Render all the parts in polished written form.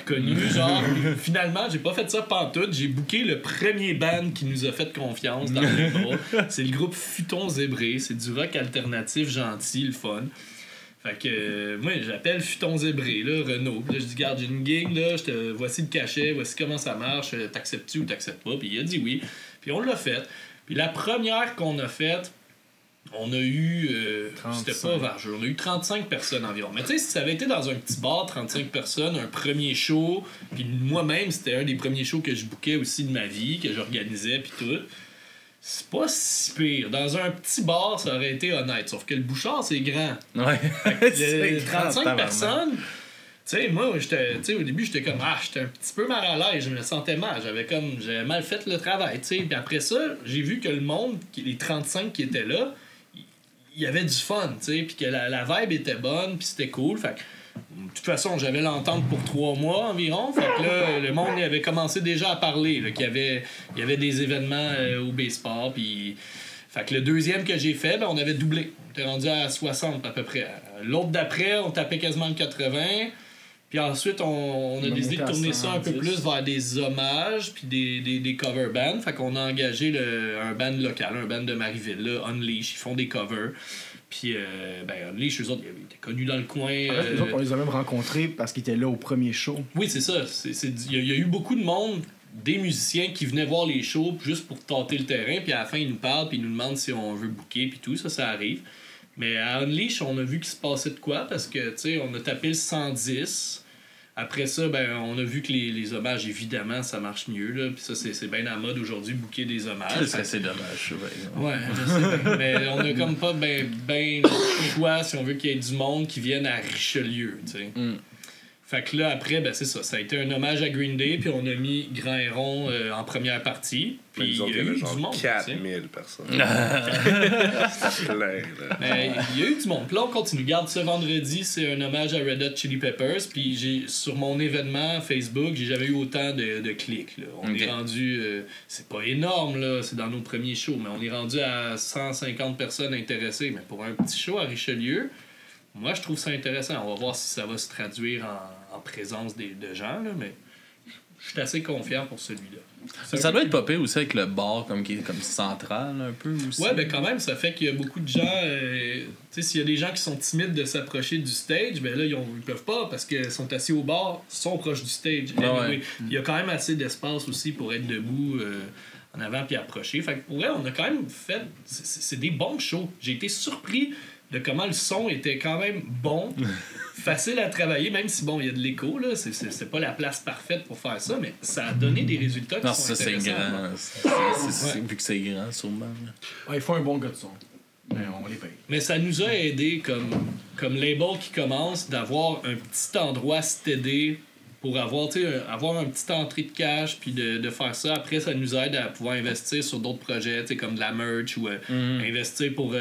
reconnu. Genre, finalement, j'ai pas fait ça pantoute. J'ai booké le premier band qui nous a fait confiance dans les bras. C'est le groupe Futon Zébré. C'est du rock alternatif gentil, le fun. Fait que moi, j'appelle Futon Zébré, là, Renaud. Là, je dis, garde, j'ai une gig, là, voici le cachet, voici comment ça marche, t'acceptes-tu ou t'acceptes pas? Puis il a dit oui. Puis on l'a fait. Puis la première qu'on a faite, on a eu... c'était pas vargeux. On a eu 35 personnes environ. Mais tu sais, si ça avait été dans un petit bar, 35 personnes, un premier show, puis moi-même, c'était un des premiers shows que je bookais aussi de ma vie, que j'organisais, puis tout... C'est pas si pire. Dans un petit bar, ça aurait été honnête. Sauf que le Bouchard, c'est grand. Ouais. C'est 35 personnes. Tu sais, moi, au début, j'étais comme, j'étais un petit peu mal à l'aise. Je me sentais mal. J'avais mal fait le travail, tu sais. Puis après ça, j'ai vu que le monde, les 35 qui étaient là, il y avait du fun, tu sais. Puis que la vibe était bonne, puis c'était cool. Fait que, de toute façon, j'avais l'entente pour 3 mois environ. Fait que là, le monde avait commencé déjà à parler, là, qu'il y avait des événements au B-Sport. Puis... Fait que le deuxième que j'ai fait, on avait doublé. On était rendu à 60 à peu près. L'autre d'après, on tapait quasiment le 80. Puis ensuite, on a décidé de tourner ça un peu plus vers des hommages puis des cover bands. Fait qu'on a engagé un band local, un band de Marieville, là, Unleash. Ils font des covers. Puis, Unleash, eux autres, ils étaient connus dans le coin. Eux autres, on les a même rencontrés parce qu'ils étaient là au premier show. Oui, c'est ça. Il y a eu beaucoup de monde, des musiciens qui venaient voir les shows juste pour tâter le terrain. Puis à la fin, ils nous parlent puis ils nous demandent si on veut booker puis tout. Ça arrive. Mais à Unleash, on a vu qu'il se passait de quoi parce que, tu sais, on a tapé le 110. Après ça, on a vu que les hommages, évidemment, ça marche mieux. Là. Puis ça, c'est bien à la mode aujourd'hui, booker des hommages. C'est dommage, ouais, je sais. Mais on a comme pas ben le choix si on veut qu'il y ait du monde qui vienne à Richelieu, tu sais. Fait que là, après, c'est ça. Ça a été un hommage à Green Day, puis on a mis Grand Héron en première partie. Puis il y a eu du monde. 4000 personnes. C'est plein, là. Mais il y a eu du monde. Puis là, on continue. Garde ce vendredi, c'est un hommage à Red Hot Chili Peppers. Puis sur mon événement Facebook, j'ai jamais eu autant de clics. Là. On est rendu... c'est pas énorme, là. C'est dans nos premiers shows. Mais on est rendu à 150 personnes intéressées. Mais pour un petit show à Richelieu... Moi, je trouve ça intéressant. On va voir si ça va se traduire en présence de gens, là, mais je suis assez confiant pour celui-là. Ça doit être popé aussi avec le bar qui est comme central un peu aussi. Ouais, quand même, ça fait qu'il y a beaucoup de gens... tu sais, s'il y a des gens qui sont timides de s'approcher du stage, là, ils peuvent pas parce qu'ils sont assis au bar, sont proches du stage. Ouais. Il y a quand même assez d'espace aussi pour être debout en avant puis approcher. Fait que pour vrai, on a quand même fait... C'est des bons shows. J'ai été surpris de comment le son était quand même bon, facile à travailler, même si, il y a de l'écho, là, c'est pas la place parfaite pour faire ça, mais ça a donné des résultats qui sont intéressants. C'est grand. Vu que c'est grand, sûrement. Ouais, il faut un bon gars de son. Mais on les paye. Mais ça nous a aidé, comme label qui commence, d'avoir un petit endroit stédé pour avoir un petit entrée de cash puis de faire ça. Après, ça nous aide à pouvoir investir sur d'autres projets, comme de la merch ou investir pour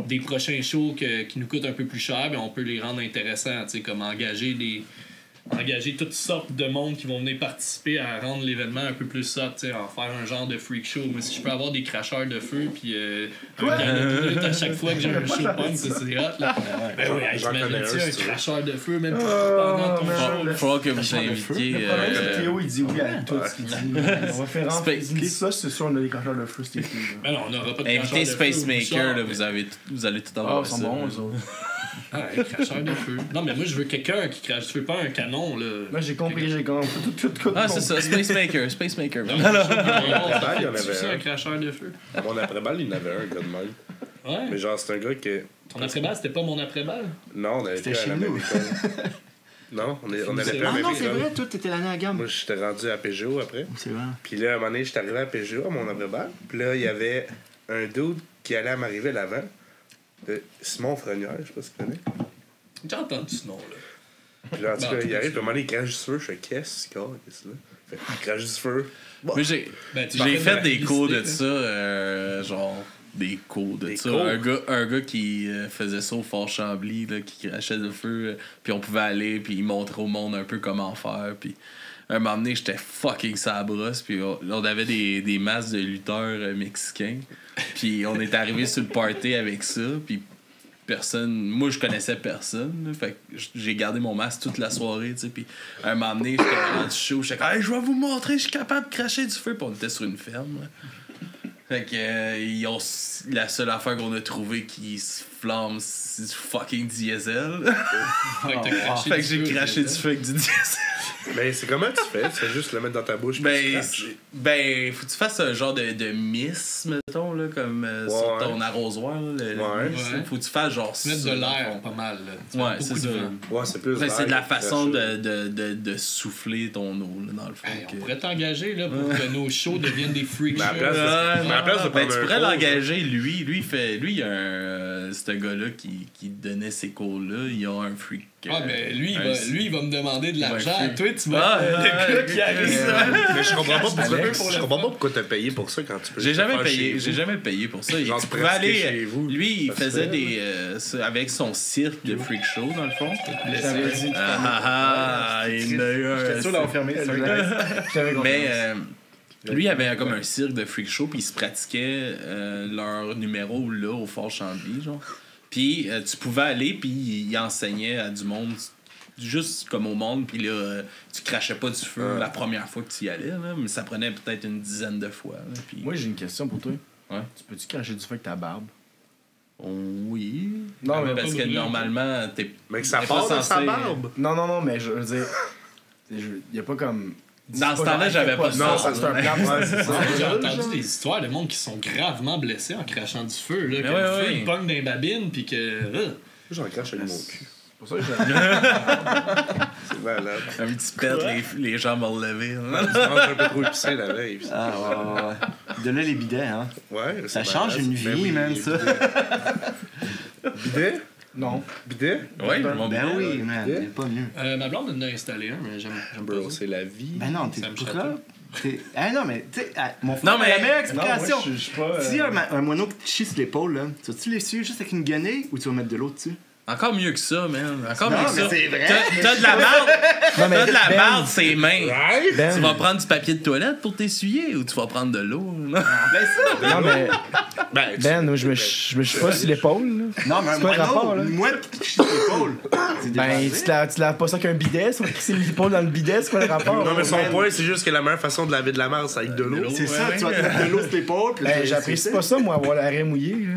des prochains shows qui nous coûtent un peu plus cher, mais on peut les rendre intéressants, comme engager toutes sortes de monde qui vont venir participer à rendre l'événement un peu plus ça, en faire un genre de freak show. Mais si je peux avoir des cracheurs de feu puis un gars à chaque fois que j'ai un show punk, c'est hot. Là. J'imagine un cracheur de feu même pendant ton show. Il faudra que vous invitiez... Théo, il dit oui à tout ce qu'il dit. On va faire rentrer ça, c'est sûr, on a des cracheurs de feu, c'était cool. Mais non, on n'aura pas de invitez Spacemaker, vous allez tout avoir ça. Ils sont bons, eux autres. Cracheur de feu. Non, mais moi, je veux quelqu'un qui crache. Je veux pas un canon, là. Moi, j'ai compris. Tout. C'est ça, Spacemaker. Non, il y en avait aussi un cracheur de feu. À mon après-balle, il y en avait un, gars de même. Ouais. Mais genre, c'est un gars que... Ton après-balle, c'était pas mon après-balle? Non, on avait été à la même école. Non, on avait plus à la même école. Ah non, c'est vrai, toi, t'étais l'année à gamme. Moi, j'étais rendu à PGO après. C'est vrai. Puis là, à un moment donné, j'étais arrivé à PGO, à mon après-balle. Puis là, il y avait un dude qui allait à m'arriver l'avant. Simon Frenière, je sais pas si tu connais. J'ai entendu ce nom-là. Puis là, en tout cas, il arrive, puis à un moment donné, il crache du feu. Je fais, qu'est-ce que c'est là? Il crache du feu. Bon. Mais j'ai fait des cours de ça, genre des cours de ça. Un gars qui faisait ça au Fort Chambly, là, qui crachait du feu, puis on pouvait aller, puis il montrait au monde un peu comment faire, puis un moment donné, j'étais fucking sa brosse, puis on avait des masses de lutteurs mexicains, puis on est arrivé sur le party avec ça, puis personne. Moi, je connaissais personne. Là, fait que j'ai gardé mon masque toute la soirée, tu sais. Puis un moment donné, j'étais rendu chaud. J'étais comme, hey, je vais vous montrer, je suis capable de cracher du feu. Puis on était sur une ferme, là. Fait que la seule affaire qu'on a trouvée qui se flamme, c'est du fucking diesel. Fait que j'ai craché du feu avec du diesel. Mais c'est comment tu fais? Tu fais juste le mettre dans ta bouche? Faut que tu fasses un genre de miss, mettons, là, comme sur ton arrosoir. Là, faut que tu fasses genre ça. Mettre de l'air pas mal. Là. Ouais, c'est ça. Ouais, c'est plus c'est de la façon de souffler ton eau, là, dans le fond. Hey, on pourrait t'engager là, pour que nos shows deviennent des freak shows. Tu pourrais l'engager, lui. Lui, il y a ce gars-là qui donnait ces cours-là. Il y a un freak. Mais lui, il va me demander de l'argent. Toi, tu vas. Le gars qui arrive. Mais je comprends pas pourquoi t'as payé pour ça quand tu peux. J'ai jamais payé pour ça. Genre, tu pouvais aller. Chez vous, lui, il faisait des. Avec son cirque de freak show, dans le fond. Il a eu un. J'étais sûr d'avoir fermé. Mais. Lui, il avait comme un cirque de freak show, puis il se pratiquait leur numéro là, au Fort Chambly, genre. Puis tu pouvais aller, puis il enseignait à du monde, juste comme au monde, puis là, tu crachais pas du feu la première fois que tu y allais, là, mais ça prenait peut-être une dizaine de fois. Là, puis... Moi, j'ai une question pour toi. Ouais. Tu peux-tu cracher du feu avec ta barbe? Oui. Non, mais parce que normalement, t'es. Mais que ça part de sa barbe. Non, mais je veux dire. Il y a pas comme. Dans ce temps-là, j'avais pas ça. Non, c'est un plan. J'ai entendu des histoires de monde qui sont gravement blessés en crachant du feu. Là, que le feu, il pogne dans les babines, puis que. J'en crache avec mon cul. C'est pour ça que c'est malade. Un petit pète, les jambes relevées. Tu manges un peu trop épicé la veille. Ouais. De là, les bidets, hein. Ouais. Ça change une vie, man, ça. Bidet? Non. Bidet? Oui, ben oui, man. C'est pas mieux. Ma blonde en a installé un, mais j'aime pas ça. C'est la vie. Ben non, t'es tout là. Non, mais, tu sais, mon non, frère, mais... la meilleure explication. Non, moi, je suis pas, Si un moineau qui te chie sur l'épaule, là, tu vas-tu l'essuyer juste avec une guenille ou tu vas mettre de l'eau dessus? Encore mieux que ça, man. Encore mieux que ça. C'est vrai. T'as de la marde. T'as de la marde, ses mains. Ben, tu vas prendre du papier de toilette pour t'essuyer ou tu vas prendre de l'eau? Ben ça. Non, mais. Ben, je me suis pas sur l'épaule. Non, mais un moineau, moi qui te chie sur l'épaule. Ben, tu laves pas ça qu'un bidet, ça va crisser l'épaule dans le bidet, c'est quoi le rapport? Non, mais son point, c'est juste que la meilleure façon de laver de la marde, c'est avec de l'eau. C'est ça, tu vas te mettre de l'eau sur l'épaule. Ben, j'apprécie pas ça, moi, avoir l'arrêt mouillé.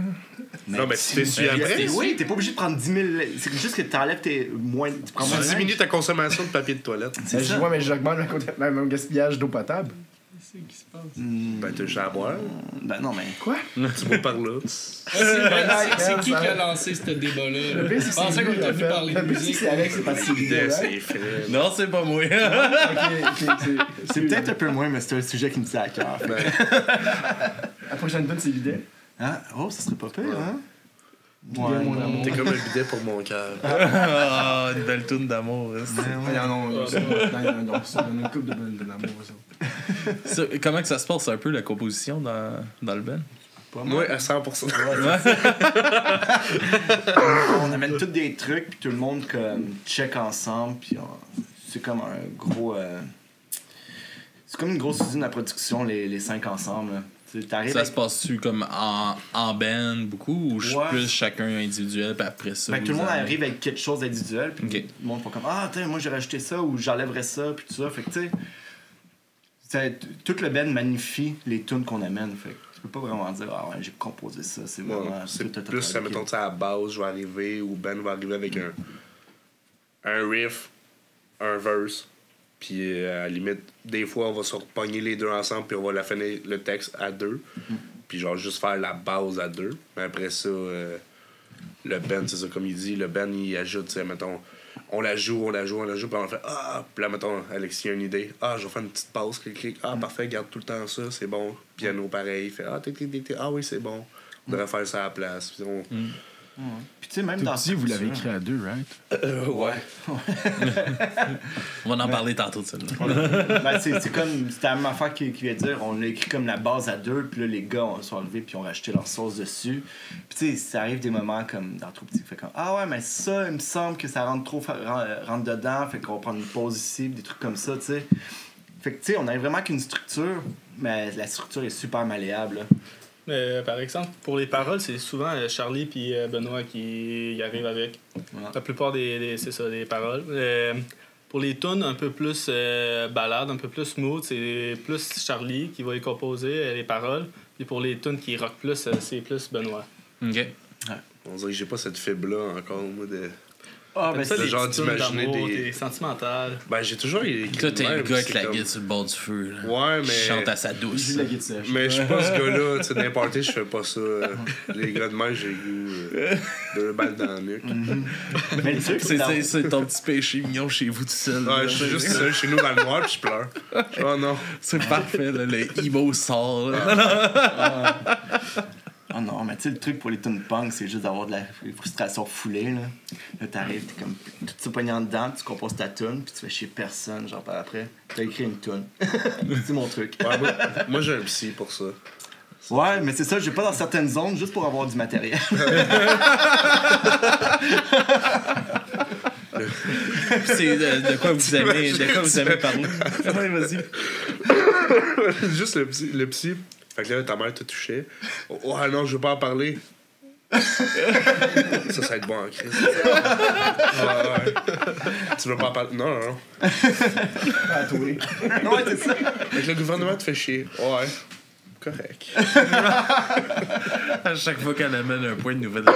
Non, mais tu t'essuies après. Oui, t'es pas obligé de prendre 10 000. C'est juste que t'enlèves tes moins. Tu prends moins. Tu diminues ta consommation de papier de toilette. C'est ça. Ouais, mais j'augmente le gaspillage d'eau potable. Qu'est-ce qui se passe? Ben, t'as juste à boire. Ben non, mais. Quoi? Tu bois par là. C'est qui a lancé ce débat-là? Je pensais qu'on était venu parler de musique. C'est avec, c'est parce que C'est frais. Non, c'est pas moi. C'est peut-être un peu moins, mais c'est un sujet qui me tient à cœur. La prochaine tune, c'est bidet. Hein? Oh, ça serait pas pire, hein? Ouais, mon amour. T'es comme un bidet pour mon cœur. Ah, une belle toune d'amour. Il y en a une couple de bonnes d'amour. Comment que ça se passe un peu, la composition dans le band? Moi, à 100%. On amène tous des trucs, puis tout le monde comme check ensemble, puis c'est comme un gros... c'est comme une grosse usine à production, les 5 ensemble, là. Ça se passe-tu comme en band beaucoup ou plus chacun individuel puis après ça? Tout le monde arrive avec quelque chose d'individuel puis tout le monde fait comme moi j'ai rajouté ça ou j'enlèverais ça puis tout ça. Fait que tu sais, tout le band magnifie les tunes qu'on amène. Fait que tu peux pas vraiment dire j'ai composé ça. C'est vraiment. C'est plus, mettons, à la base, je vais arriver ou Ben va arriver avec un riff, un verse. Puis à la limite, des fois, on va se repogner les deux ensemble, puis on va la finir le texte à deux. Puis genre, juste faire la base à deux. Mais après ça, le band, c'est ça, comme il dit, le band, il ajoute, tu sais, mettons, on la joue, puis on fait puis là, mettons, Alexis a une idée. Je vais faire une petite pause, clic. Parfait, garde tout le temps ça, c'est bon. Piano, pareil, il fait oui, c'est bon. On devrait faire ça à la place. Puis Puis tu sais, même tout dans petit, vous l'avez écrit à deux, right? Ouais. On va en parler tantôt de ça. C'est comme, c'était la même affaire qu'il vient de dire, on l'a écrit comme la base à deux, puis là, les gars sont arrivés, puis ont rajouté leur sauce dessus. Puis tu sais, ça arrive des moments comme dans Trop Petit, fait comme, ouais, mais ça, il me semble que ça rentre dedans, fait qu'on va prendre une pause ici, des trucs comme ça, tu sais. Fait que tu sais, on arrive vraiment qu'une structure, mais la structure est super malléable, là. Par exemple, pour les paroles, c'est souvent Charlie puis Benoît qui y arrivent avec. La plupart c'est ça, des paroles. Pour les tunes un peu plus ballades, un peu plus smooth, c'est plus Charlie qui va y composer les paroles. Puis pour les tunes qui rock plus, c'est plus Benoît. OK. Ouais. On dirait que j'ai pas cette fibre-là encore, moi, de... Ah, ben ça, le les genre tunes d'imaginer d'amour, des... t'es sentimental. Ben, j'ai toujours écrit. Toi, t'es le même, gars avec c'est la comme- guide sur le bord du feu. Là. Ouais, mais. Qui chante à sa douce. J'ai la guide sèche. Mais je suis pas ce gars-là, tu sais, dans les parties, je fais pas ça. Les gars de même, j'ai le goût 2 balles dans le nuque. Mais le truc, C'est ton petit péché mignon chez vous tout seul. Ouais, là. je suis juste seul chez nous dans le noir, puis je pleure. Oh non. C'est parfait, là, le emo sort. Là. Oh non, mais tu sais, le truc pour les tunes punk, c'est juste d'avoir de la frustration foulée, là. Là, t'arrives, t'es comme tout ça pogné en dedans, tu composes ta tune, puis tu fais chier personne, genre par après. T'as écrit une tune. C'est mon truc. Ouais, moi j'ai un psy pour ça. Ouais, mais c'est ça, je vais pas dans certaines zones juste pour avoir du matériel. C'est de quoi vous aimez, parler. Ouais, vas-y. Juste le psy. Fait que là, ta mère t'a touché. Oh ah non, je veux pas en parler. Ça va être bon en crise. Ouais. Tu veux pas en parler? Non. À toi. Ouais, c'est ça. Fait que le gouvernement te fait chier. Ouais. Correct. À chaque fois qu'elle amène un point de nouvelle, En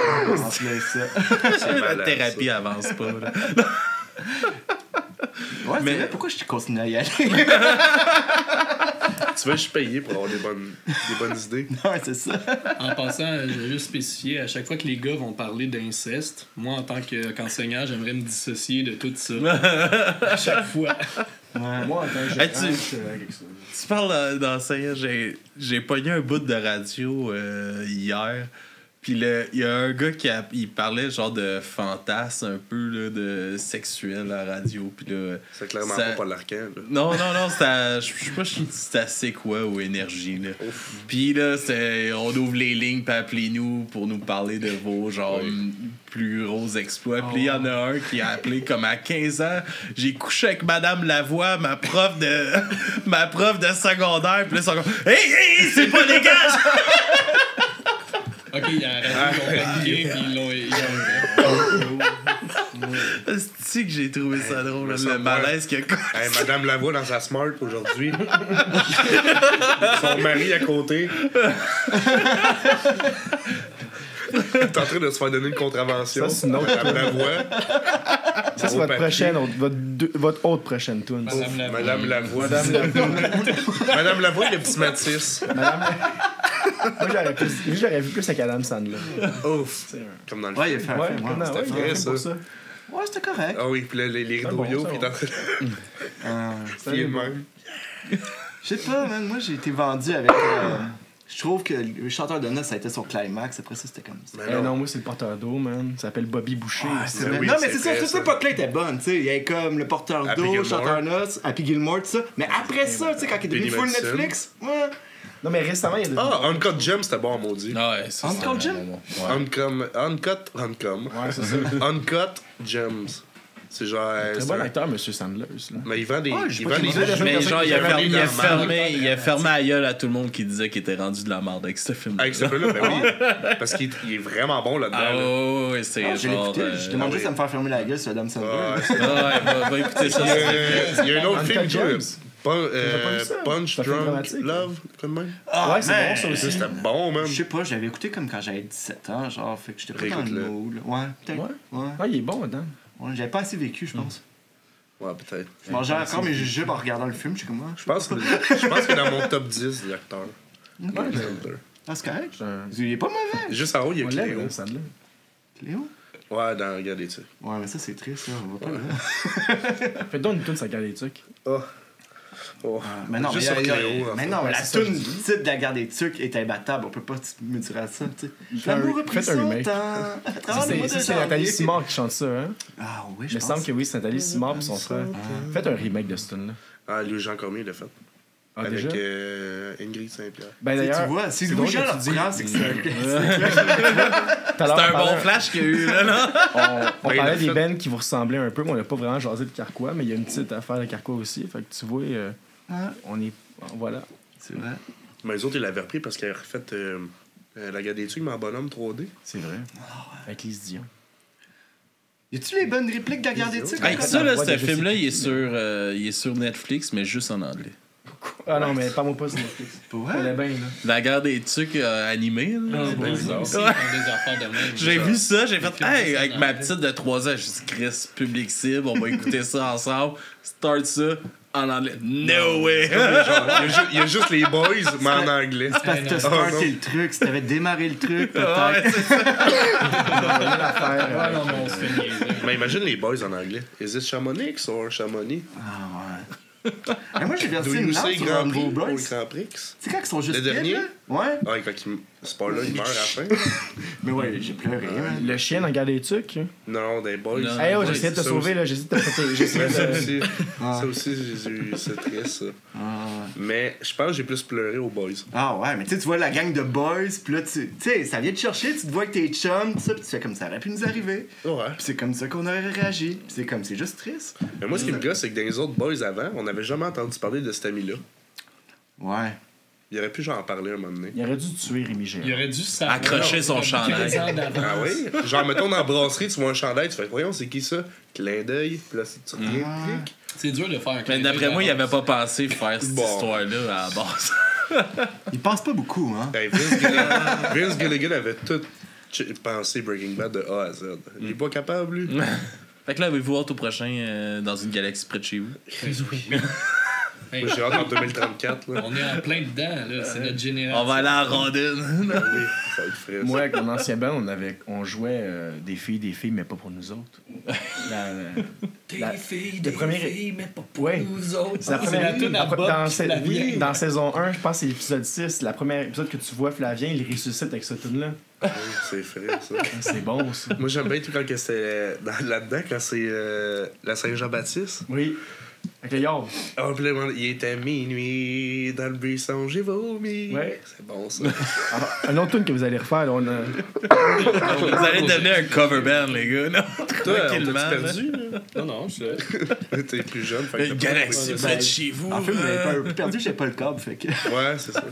plus, ça. la malade, thérapie avance pas. Là. Ouais, Mais- c'est vrai, pourquoi je continue à y aller? Tu veux, je suis payé pour avoir des bonnes idées. Ouais, c'est ça. En passant, je vais juste spécifier, à chaque fois que les gars vont parler d'inceste, moi, en tant qu'enseignant, j'aimerais me dissocier de tout ça. À chaque fois. Ouais. Moi, en tant que Hey, tu- je suis avec ça. Tu parles d'enseignant, j'ai pogné un bout de radio hier. Puis il y a un gars il parlait genre de fantasme un peu là, de sexuel à la radio. Puis là, C'est clairement ça- pas l'arcan, là. Non, c'était je sais pas si c'était C'est quoi ou Énergie. Là. Puis là, on ouvre les lignes, puis appelez-nous pour nous parler de vos genre plus gros exploits. Puis il y en a un qui a appelé comme à 15 ans. J'ai couché avec Madame Lavoie, ma prof de secondaire. Puis là, ils sont comme hey, c'est pas légal! Ok, il y a arrêté, ils l'ont paniqué, puis ils l'ont. C'est que j'ai trouvé ça drôle, me le semble malaise qu'il y a. Hey, Madame Lavoie dans sa Smart aujourd'hui. Son mari à côté. T'es en train de se faire donner une contravention. Ça, c'est une autre Madame Lavoie. Ça, c'est votre autre prochaine tune. Madame Lavoie. Madame Lavoie. Madame Lavoie, le petit Matisse. Moi, j'aurais vu plus avec Adam Sandler. Ouf. Comme dans le Ouais, il a film. fait un film. Ouais, ouais, c'était il a vrai, fait pour ça. Ouais, c'était correct. Ah oui, puis là, les rideaux bon, yo, ça, puis t'es en train de filer de même. Je sais pas, man. Moi, j'ai été vendu avec. Je trouve que le chanteur de noces, ça a été son climax. Après ça, c'était comme ça. Mais Non, moi, c'est le porteur d'eau, man. Ça s'appelle Bobby Boucher. C'est Ben vrai. oui, non, mais c'est c'est ça. vrai, Toute ça. cette époque-là était bonne, tu sais. Il y avait comme le porteur Happy d'eau, Gilmore. chanteur de noces, Happy Gilmore, tout ça. Mais après ça, tu sais, quand il est devenu Penny full Madison. Netflix, ouais. Non, mais récemment, il y a des... Ah, Uncut Gem, c'était bon, maudit. Ouais, ça, Uncle c'est Jim? Uncut. Ouais, c'est ça. Uncut Gems. C'est genre. Très c'est bon un- acteur, Monsieur Sandler, là. Mais il vend des. j'ai il pas vend des. trouvé ça. Mais genre, il a J'avais fermé la gueule à tout le monde qui disait qu'il était rendu de la merde avec ce film. Avec ce film-là, ben oui. Parce qu'il est vraiment bon là-dedans. Ah là. ouais, c'est Je l'ai genre... écouté, je demande juste oui. à me faire fermer la gueule sur Adam Sandler. Ouais. va écouter ça. Il y a un autre Uncut film, Gems. toi. pas vu ça? Punch C'est un film Drunk dramatique. Love, comme même. Ouais, c'est man. bon, ça aussi. Ça, c'était bon, même. Je sais pas, je l'avais écouté comme quand j'avais 17 ans, genre, fait que j'étais pas dans le Réécoute-le. mood. Ouais, peut-être. Ouais. Ouais. Ah, il est bon, dedans. Ouais, j'avais pas assez vécu, je pense. Ouais, peut-être. Je mangeais encore mes jujubes en regardant le film, je suis comme moi. Je pense que dans mon top 10 des acteurs. Ah, c'est correct. C'est un... Il est pas mauvais. Juste en haut, il y a On l'aime, Cléo. hein, Sandler. Léo? Ouais, dans Regardez ça. Ouais, mais ça, c'est triste, là. On va pas le voir. Fais donc une tune sur la guerre des trucs. Oh. Oh. Mais non, Juste mais, sur Cléo. mais non, Ouais, mais la c'est ça, tune je dis. titre de la guerre des trucs est imbattable. On peut pas me dire à ça, tu sais. Faites un- L'amour a pris faites un son remake. temps. À Ça, travers le mois de c'est Nathalie janvier. Simard qui chante ça, hein? Ah oui, Il je me pense. semble que oui, c'est Nathalie Simard et son frère. Faites un remake de ce tune-là. Ah, Louis-Jean Cormier l'a fait. Ah, Avec déjà? Ingrid Saint-Pierre. Ben Tu sais, d'ailleurs, tu vois, si drôle Louis-Jean que leur tu dis- prend, c'est que c'est tout à l'heure, C'est un on parlait- bon flash qu'il y a eu, là, non? On Ben, il parlait a des fait- bands qui vous ressemblaient un peu, mais on n'a pas vraiment jasé de Carquois, mais il y a une petite affaire de Carquois aussi. Fait que tu vois, Ah, on est. Voilà. c'est vrai. Mais les autres, ils l'avaient repris parce qu'ils avaient refait la guerre des tucs, mais en bonhomme 3D. C'est vrai. Avec Lise Dion. Y a-tu les bonnes répliques de la guerre des tucs? Avec ça, là, ce film-là, il est sur Netflix, mais juste en anglais. Ah non, mais pas moi pas sur Netflix. Ouais. Elle est bien, là. La guerre des tucs animée, là. C'est bien bizarre. Des affaires de même. J'ai vu ça, j'ai fait, hey, avec ma petite de 3 ans, j'ai dit, Chris, public cible, on va écouter ça ensemble. Start ça en anglais. No way! Il y a juste les boys, mais en anglais. C'est parce que t'as starté le truc. Si t'avais démarré le truc, peut-être. Ouais, c'est ça. Ouais, non, mais on se fait niaiser. Mais imagine les boys en anglais. Is it Chamonix or Chamonix? Ah ouais. Moi j'ai versé Do une you lance say sur Grand Rainbow Prix ou Boys. Grand Prix? C'est quand ils sont juste Le dernier? là? Ouais. Ouais, quand c'est pas là, il meurt à la fin. Mais ouais, j'ai pleuré. Man. Le chien dans Garde des Tucs. Non, des boys. Non. Hey, oh, Ouais, j'essayais de te ça sauver, là. J'essaie de te protéger. Mais ça de... aussi, Ah. ça aussi c'est triste, ça. Ah, ouais. Mais je pense que j'ai plus pleuré aux boys. Ah ouais, mais tu sais, tu vois la gang de boys, pis là, tu sais, ça vient te chercher, tu te vois avec tes chums, tout ça, pis tu fais comme ça aurait pu nous arriver. Ouais. Pis c'est comme ça qu'on aurait réagi. Pis c'est comme, c'est juste triste. Mais moi, ce qui me gosse, c'est que dans les autres boys avant, on n'avait jamais entendu parler de cet ami-là. Ouais. Il aurait pu genre en parler un moment donné. Il aurait dû tuer Rémi Géant. Il aurait dû savoir. Accrocher son chandail. 15 ans d'avance. Ah oui? Genre, mettons dans la brasserie, tu vois un chandail, tu fais, voyons, c'est qui ça? Clin d'œil, puis là, tu reviens, clic. C'est dur de faire un Mais clin d'après d'œil moi, il d'avance. avait pas pensé faire cette Bon. histoire-là à la base. Ils pensent pas beaucoup, hein. Ben, Vince Gilligan avait tout pensé Breaking Bad de A à Z. Il est pas capable, lui. Fait que là, avez-vous hâte au prochain dans une galaxie près de chez vous? Hey, Moi, j'ai hâte en 2034, là. on est en plein dedans, là. C'est notre génération. On va aller à Rondine. Oui, ça va être frais. Moi, avec mon ancien band, on jouait des filles, mais pas pour nous autres. Des premier- filles, mais pas pour Ouais. nous autres. C'est la C'est première la toune à Bob dans, qui la vient. dans saison 1, je pense que c'est l'épisode 6. La première épisode que tu vois Flavien, il ressuscite avec ce tune-là. Oui, c'est frais, ça. C'est bon, ça. Moi, j'aime bien tout quand que c'était là-dedans, quand c'est la Saint-Jean-Baptiste. Oui. Avec le yard. Ah, puis là, il était minuit, dans le buisson, j'ai vomi. Ouais. C'est bon, ça. Alors, un autre tune que vous allez refaire, là, on a... Vous allez devenir un cover band, les gars. Non? Toi, on Tranquillement, t'a là. perdu, là? Non, non, je T'es plus jeune, fait que Une t'as pas- galaxie près de chez vous. En fait, vous avez pas un peu perdu, j'avais pas le câble, fait que. Ouais, c'est ça.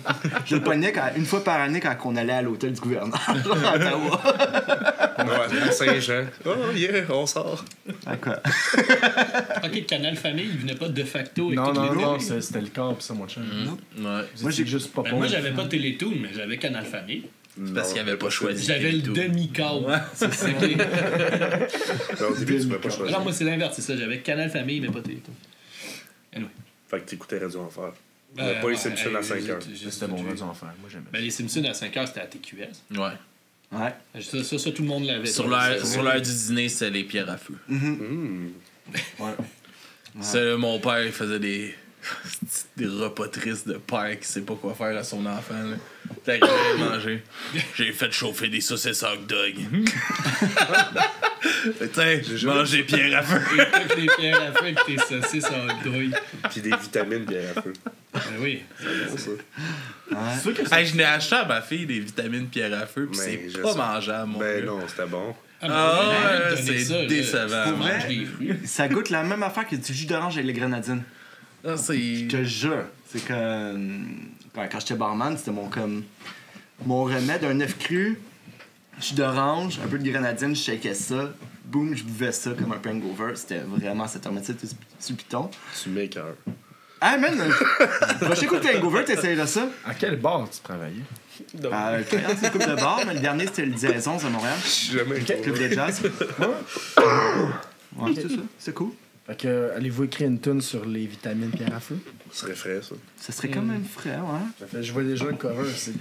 Je le pognais une fois par année quand on allait à l'hôtel du gouverneur à Ottawa. Ouais, Saint-Jean. Oh, yeah, on sort. Ah, quoi? Ok, Canal Famille, il venait pas de facto. avec Non, toutes non, les non, télés. c'était le corps, pis ça, mon chum. Ouais. Moi, j'ai juste pas Ben, pour. moi, j'avais pas Télétoon, mais j'avais Canal Famille. Parce qu'il avait pas choisi. J'avais le demi-câble. C'est ça. Non, au début, tu pouvais pas choisir. Non, moi, c'est l'inverse, c'est ça. J'avais Canal Famille, mais pas Télétoon. Anyway. Fait que t'écoutais Radio Enfer. On a pas les Simpsons à 5 heures. C'était bon, on va en faire. Moi, j'aimais. Ben, les Simpsons à 5 heures, c'était à TQS. Ouais. Ouais. Ça, tout le monde l'avait. Sur l'heure du dîner, c'était les pierres à feu. Ouais. Ça, là, mon père, il faisait des repas tristes de père qui sait pas quoi faire à son enfant. Là. T'as rien à manger. J'ai fait chauffer des saucisses hot dog. Putain, j'ai mangé pierre à feu. Et toutes les pierres à feu avec tes saucisses en douille. Puis des vitamines bien à feu. Ben oui. C'est bon, ça. Ouais. C'est sûr que Hey, je n'ai acheté à ma fille des vitamines pierre à feu, pis Mais c'est je pas sais. mangeable, mon Ben gars. non, c'était bon. Ah, Ah, mais ouais, donner c'est ça, là. décevant. Faut Ouais. manger des fruits. Ça goûte la même affaire que du jus d'orange avec les grenadines. Ah, c'est... Je te jure. C'est comme. Quand j'étais barman, c'était mon remède, un œuf cru, jus d'orange, un peu de grenadine, je shakais ça. Boum, je buvais ça comme un hangover. C'était vraiment, ça te remettait tout sur le piton. Tu m'écœures. Ah, man! Prochain coup de hangover, t'essayeras ça. À quel bar tu travaillais? C'est une coupe de bar, mais le dernier, c'était le 10-11 à Montréal. Je suis jamais Club de jazz. Ouais, c'est ça. C'est cool. Fait que, allez-vous écrire une tune sur les vitamines pierre à feu? Ce serait frais, ça. Ça serait quand même frais, ouais. Je vois déjà le cover, c'est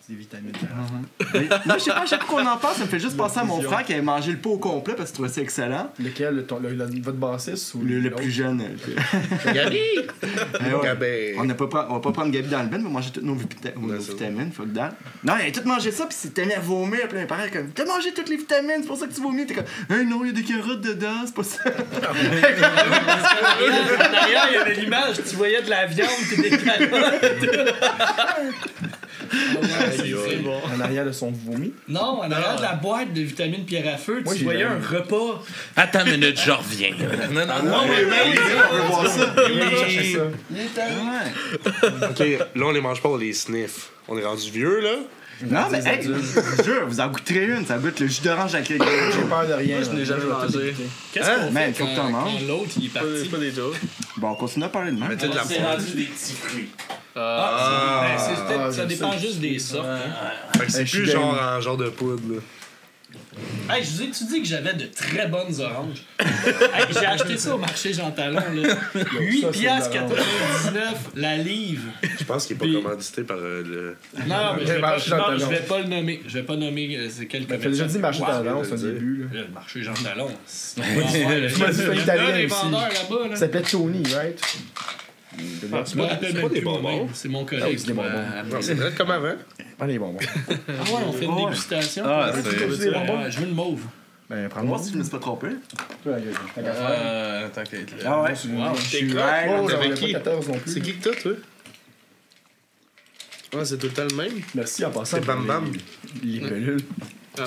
des vitamines pierre à feu. Mais moi, je sais pas, à chaque fois qu'on en parle, ça me fait juste penser à mon frère qui avait mangé le pot au complet parce qu'il trouvait ça excellent. Lequel? Votre bassiste ou Le l'autre? plus jeune. Gabi! Eh ouais. Gabi! On va pas prendre Gabi dans le bain, on va manger toutes nos vitamines, fuck that. Non, il avait tout mangé ça, puis il s'était mis à vomir, puis là, il paraît comme, t'as mangé toutes les vitamines, c'est pour ça que tu vomis. T'es comme, hey non, il y a des carottes dedans, c'est pas ça. En arrière, il y avait l'image, tu voyais de la viande et des carottes. C'est bon. En arrière de son vomi. Non, en arrière de la boîte de vitamines pierre à feu, tu voyais un repas. Attends une minute, je reviens. Non, on veut voir ça. Ok, là, on les mange pas, on les sniffe. On est rendu vieux, là. Non, mais hey, je vous jure, vous en goûterez une, ça goûte le jus d'orange avec les gars. J'ai peur de rien. Je n'ai jamais mangé. Qu'est-ce qu'on Man, fait faut que t'en manges. quand l'autre il est parti? C'est pas des jokes. Bon, on continue à parler de même. Mettez de la C'est poudre. rendu des petits fruits. Ça dépend juste des sortes. Fait que c'est plus genre en genre de poudre, là. Hey, je vous ai-tu dit que j'avais de très bonnes oranges? Hey, j'ai acheté ça au marché Jean Talon, là. 8 piastres 99 la livre. Je pense qu'il est pas Puis- commandité par le... Non, mais Le marché Jean Talon. je vais pas le nommer. Je vais pas nommer c'est quel T'as déjà dit marché Wow. d'avance au début. Le marché Jean Talon. Tu m'as dit que italien les aussi. vendeurs là-bas, là. Ça s'appelle Tony, right? Je me rappelle même des plus bonbons. moi-même. C'est mon Ah collègue oui, c'est qui des m'a bonbons. amené Non, ça. c'est vrai comme avant. Ah, les bonbons. Ah ouais, on fait une dégustation. Ah, Tu c'est. veux des bonbons? Je veux le mauve. Ben, prends-moi. Moi, si je me suis pas trompé. T'inquiète. Ah ouais? Wow. Je suis croche. right. Oh, j'en Avec avais qui? pas 14 non plus. C'est qui que t'as, toi? Ah, c'est tout le temps le même? Merci en passant. C'est Bam Bam. Les pelules.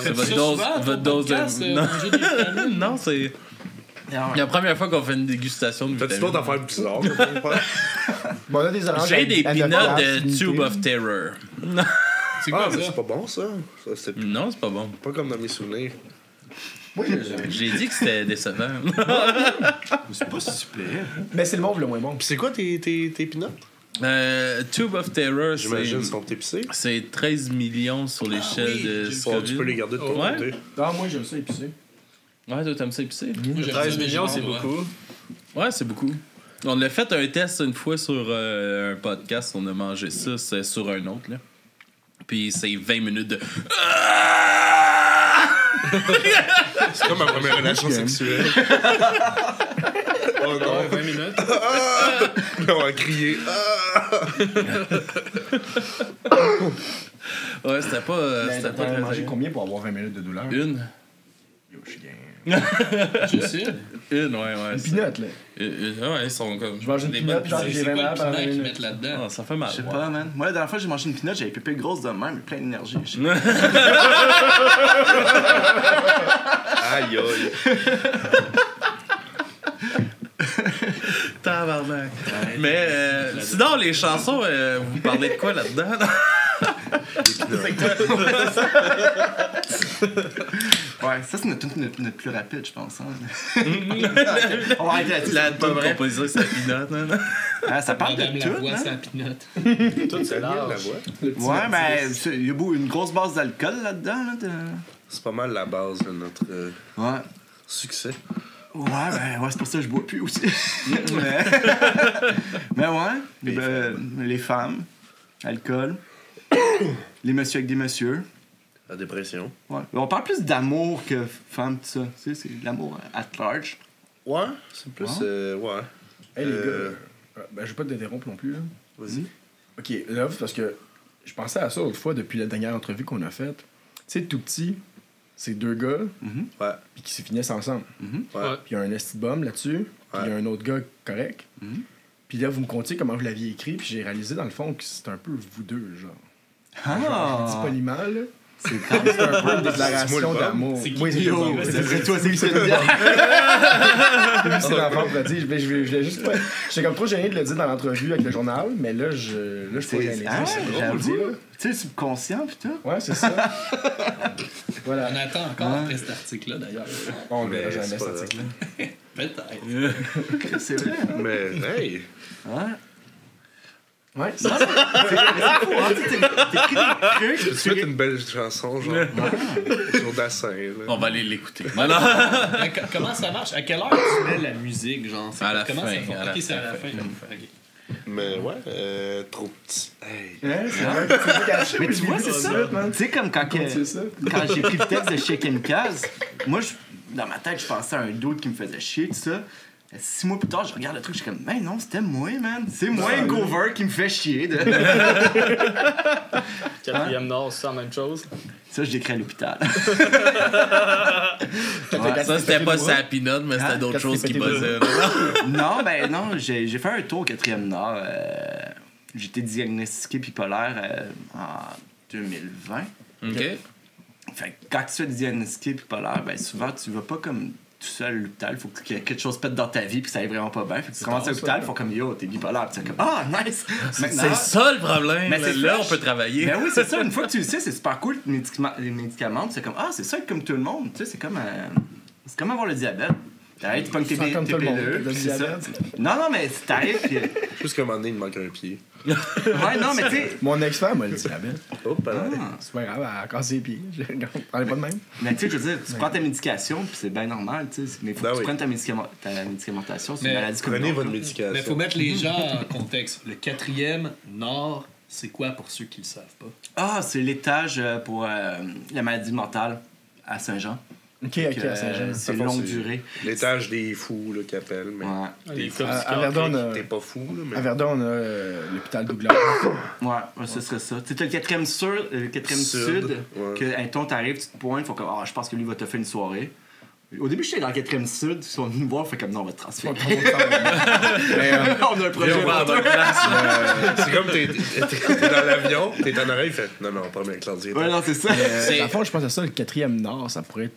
C'est votre dose de. Non, non, c'est. La première fois qu'on fait une dégustation de Fais-tu vitamines. d'autres affaires bizarres? Bon, on a des oranges. J'ai des à peanuts 9 de piastres, Tube limité. of Terror. C'est Ah, quoi mais ça? c'est pas bon, ça. Ça, c'est Non, c'est pas bon. pas comme dans mes souvenirs. Oui, J'ai dit que c'était décevant. C'est pas s'il vous plaît. mais c'est le mauve le moins bon. Pis c'est quoi tes peanuts? Tube of Terror, J'imagine qu'ils sont épicés. c'est 13 millions sur l'échelle de Oh, tu peux les Scoville. garder de ton Ouais. côté. Ah, moi, j'aime ça épicé. Ouais, toi, t'aimes ça épicé? 13 millions, c'est beaucoup. Ouais, c'est beaucoup. On a fait un test une fois sur un podcast, on a mangé ça, c'est sur un autre, là. Puis c'est 20 minutes de... C'est comme ma première relation sexuelle. Oh non. 20 minutes. On va crier. Ouais, c'était pas... c'était pas T'as très mangé agréable. combien pour avoir 20 minutes de douleur? Une. Yo, je suis bien. Je sais. Une, ouais. Une peanut, là. Ouais, ils sont comme... Je mange une des peanut, bonnes genre, pizzas. j'ai C'est quoi 20 le par piment qu'ils 20 mettent là-dedans? Ah, ça fait mal. Je sais pas, man. Moi, la dernière fois que j'ai mangé une peanut, j'avais pépé grosse de même, plein d'énergie. Aïe, aïe. Tabarnak. Mais sinon, les chansons, vous parlez de quoi là-dedans? Ouais, ça, c'est notre plus rapide, je pense. Hein. On va arrêter là-dessus. La c'est pas bonne vrai. composition, c'est la pinote. Hein? Ah, ça parle Madame de la tout, voix, hein? c'est la pinotte. Tout, c'est La large. voix. Ouais, mais il y a une grosse base d'alcool là-dedans. Là, C'est pas mal la base de notre Ouais. succès. Ouais, ben, ouais, c'est pour ça que je bois plus aussi. mais ouais, les femmes, alcool, les messieurs avec des messieurs. La dépression. Ouais. On parle plus d'amour que femmes, tout ça. Tu sais, c'est de l'amour at large. Ouais, c'est plus... ouais. Hey, les gars, ben, je vais pas t'interrompre non plus, là. Vas-y. Ok, là, c'est parce que je pensais à ça l'autre fois depuis la dernière entrevue qu'on a faite. Tu sais, tout petit, c'est deux gars, Ouais. puis qui se finissent ensemble. Ouais. Puis il y a un esti de bum là-dessus, puis il y a un autre gars correct. Puis là, vous me contiez comment vous l'aviez écrit, puis j'ai réalisé dans le fond que c'est un peu vous deux, genre. Genre, je dis poliment, là. C'est un peu une déclaration C'est moi le d'amour. C'est qui? Oui, c'est Yo, toi, c'est toi, c'est qui c'est le Lui, c'est l'enfant prodige. Mais je voulais juste pas. J'étais comme trop gêné de le dire dans l'entrevue avec le journal, mais là, je suis pas gêné. Ah, C'est drôle, j'avoue. dire. Tu sais, le subconscient, putain. Ouais, c'est ça. Voilà. On attend encore après cet article-là, d'ailleurs. Bon, on Mais verra jamais c'est cet pas article-là. Peut-être. C'est vrai. Hein? Mais, hey! Ouais. Ouais, c'est ça. C'est fou, hein? T'écris des trucs. Tu fais une belle chanson, genre. Sur Dassin, là. On va aller l'écouter. Mais comment ça marche? À quelle heure tu mets la musique, genre? C'est À la comment fin, ça fonctionne? à la Ok, c'est à la fin. fin. Ok. Mais ouais, trop petit. Hey! Hein, c'est vrai que tu veux cacher, Mais tu vois, c'est ça. man. Tu sais, comme quand C'est ça. j'ai pris le texte de Shake Kaz, moi, dans ma tête, je pensais à un doute qui me faisait chier, tout ça. 6 mois plus tard, je regarde le truc, je suis comme, mais non, c'était moi, man. C'est moi, un cover qui me fait chier. Quatrième Nord, c'est la même chose. Ça, je l'écris à l'hôpital. Ça, c'était pas sa pinote, mais c'était d'autres Quand choses tu t'es qui pété buzzaient. Non, ben non, j'ai fait un tour au 4e Nord. j'ai été diagnostiqué bipolaire en 2020. OK. Fait que quand tu sois diagnostiqué bipolaire, ben souvent, tu vas pas comme tout seul à l'hôpital. Il faut que quelque chose pète dans ta vie puis ça aille vraiment pas bien. Fait que tu commences à l'hôpital, ils font comme yo, t'es bipolaire. Puis t'es comme ah, nice! C'est ça le problème. Mais là, on peut travailler. Ben oui, c'est ça. Une fois que tu le sais, c'est super cool. Les médicaments, c'est comme ah, c'est ça comme tout le monde. Tu sais, c'est comme avoir le diabète. T'arrêtes, tu pognes tes pilules. C'est ça. Non, mais t'arrives puis. Juste qu'à un moment donné, il me manque un pied. Ouais, non, mais tu sais. Mon ex-femme a le diabète. Oh, C'est pas grave, elle a cassé les pieds. Parlez pas de même. Mais tu sais, je veux dire, tu prends ta médication, puis c'est bien normal, tu sais. Mais il faut que tu prennes ta médicamentation, c'est une maladie comme prenez votre médication. Mais il faut mettre les gens en contexte. Le 4e Nord, c'est quoi pour ceux qui le savent pas? Ah, c'est l'étage pour la maladie mentale à Saint-Jean. Ok, à Saint-Jean. C'est longue durée. L'étage des fous, là, qu'ils appellent. Mais Ouais. À Verdun, t'es pas fou, là. Mais... à Verdun, on a l'hôpital Douglas. Ouais, ce serait ça. Tu sais, t'as le 4e sud, que, mettons, t'arrives, tu te pointes, faut comme, je pense que lui va te faire une soirée. Au début, j'étais dans le 4e sud, ils sont venus me voir, fait comme, non, on va te transférer. On a un projet. C'est comme t'es dans l'avion, t'es en oreille, fait non, pas bien Claudia. Ouais, non, c'est ça. Dans le fond, je pense à ça, le 4e Nord, ça pourrait être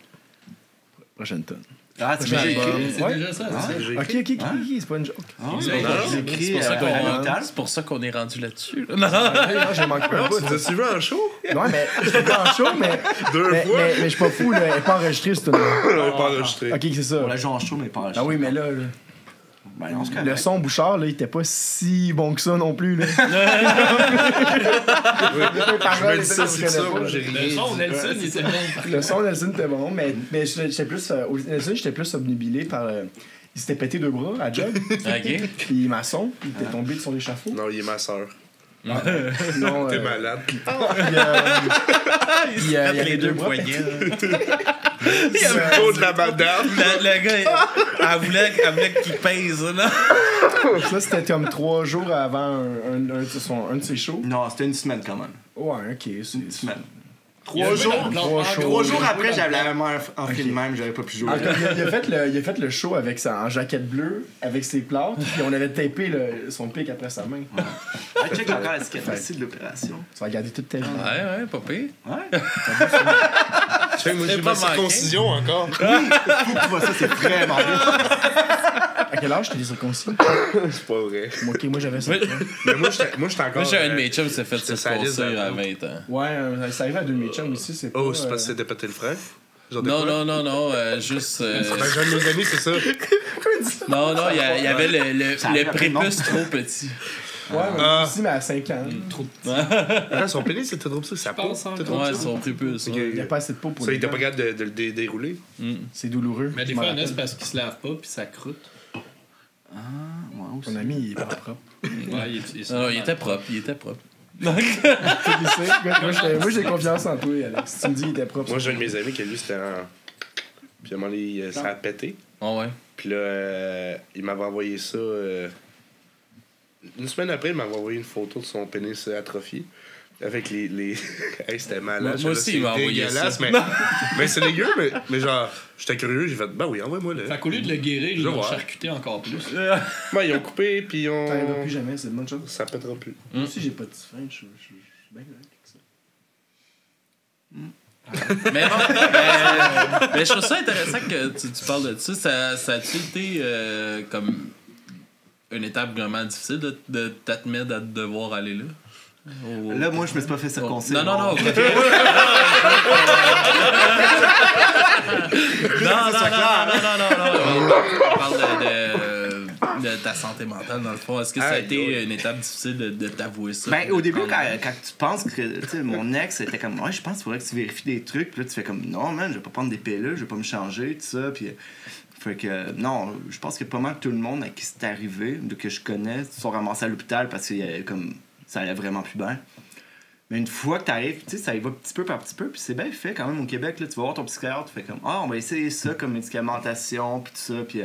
prochaine tonne. Ah, tu m'as écrit. C'est Ouais. déjà ça. Ok, c'est pas une joke. J'ai écrit C'est pour ça qu'on est rendu là-dessus. Là. Non, j'ai manqué un bout. Tu l'as suivi en show? Non, mais je suis pas en show, mais. Deux mais, fois? mais je suis pas fou, là. Elle est pas enregistrée, c'est une. On l'a pas enregistré. Ok, c'est ça. On la joue en show, mais pas en Ah oui, mais là. Ben non, c'est Le correct. son Bouchard, là, il était pas si bon que ça non plus, là. Je me dis ça, c'est ça, moi, j'ai Le rien son, dit. Nelson, il était bon. Le son Nelson était bon, mais j'étais plus. Au Nelson, j'étais plus obnubilé par. Il s'était pété 2 bras à job. OK. Puis maçon, il était tombé de son échafaud. Non, il est ma soeur. Non, T'es malade. Il y a les 2 bras. poignets. Il y a le dos de la madame. Le gars, elle voulait qu'il pèse, là. Ça, c'était comme 3 jours avant un de ses shows. Non, c'était une semaine quand même. Ouais, ok. Une semaine. Il a 3 joué jours. dans le plan- 3 jours après, j'avais la même enflé de même, j'avais pas pu jouer. Il a fait le show avec en jaquette bleue, avec ses plâtres, puis on avait tapé son pic après sa main. Check encore la cicatrice de l'opération. Tu vas regarder toute ta vie. Ouais, pas pire. Ouais. Tu sais, moi, j'ai pas ma manqué. circoncision encore. Faut que tu vois ça, c'est vraiment bien. À quel âge t'es des circoncis? C'est pas vrai. Moi j'avais ça. Oui. Mais moi, j'étais encore. Moi, j'ai un de mes chums qui s'est fait c'est sa liste circoncire à d'avant. 20 ans. Ouais, ça arrive à 2 de mes chums aussi, c'est pas. Oh, c'est parce que c'était pété le frein? Genre de Non, quoi? non, juste. Ben, j'ai un de mes amis, c'est ça. Non, il y avait Ça le arrive après, prépuce trop petit. Ouais, moi aussi, mais à 5 ans. Ah, son pénis, c'était trop petit. Ça pense pas. encore. Ouais, son prépuce. Ok. Il n'y a pas assez de peau pour Ça, il les était pas dents. capable de le dérouler. C'est douloureux. Mais des Je m'en fois, il y en a, c'est rappelle. parce qu'ils se lavent pas puis ça croûte. Ton ami, il est pas propre. Ouais, Il était propre. Tu sais, moi, j'ai confiance en toi, Alex. Si tu me dis qu'il était propre. Moi, j'ai un de mes amis qui, lui, c'était en. Puis à un moment donné, ça a pété. Ah ouais. Puis là, il m'avait envoyé ça. Une semaine après, il m'avait envoyé une photo de son pénis atrophié. Avec les... Hey, c'était malade. Moi aussi, il m'a envoyé ça. Mais c'est dégueu, mais genre, j'étais curieux, j'ai fait, ben oui, envoie-moi le. Fait qu'au lieu de le guérir, ils Je l'ont vois. charcuté encore plus. Moi, ils ont coupé, puis ils T'arriveras ont. plus jamais, c'est une bonne chose. Ça pètera plus. Moi aussi, j'ai pas de frein, je suis bien correct avec ça. Mais non, mais je trouve ça intéressant que tu parles de ça. Ça a-tu été comme une étape vraiment difficile de t'admettre à devoir aller là? Là, moi, je me suis pas fait circoncire. Non. Non. On parle de ta santé mentale, dans le fond. Est-ce que ça a été une étape difficile de t'avouer ça? Ben, au début, quand tu penses que, tu sais, mon ex était comme, ouais, je pense qu'il faudrait que tu vérifies des trucs. Puis là, tu fais comme, non, man, je vais pas prendre des pilules, je vais pas me changer, tout ça. Puis, fait que, non, je pense que pas mal tout le monde à qui c'est arrivé, que je connais, se sont ramassés à l'hôpital parce que, comme, ça allait vraiment plus bien. Mais une fois que t'arrives, tu sais, ça y va petit peu par petit peu, puis c'est bien fait quand même au Québec, là, tu vas voir ton psychiatre, tu fais comme, on va essayer ça comme médicamentation, puis tout ça, puis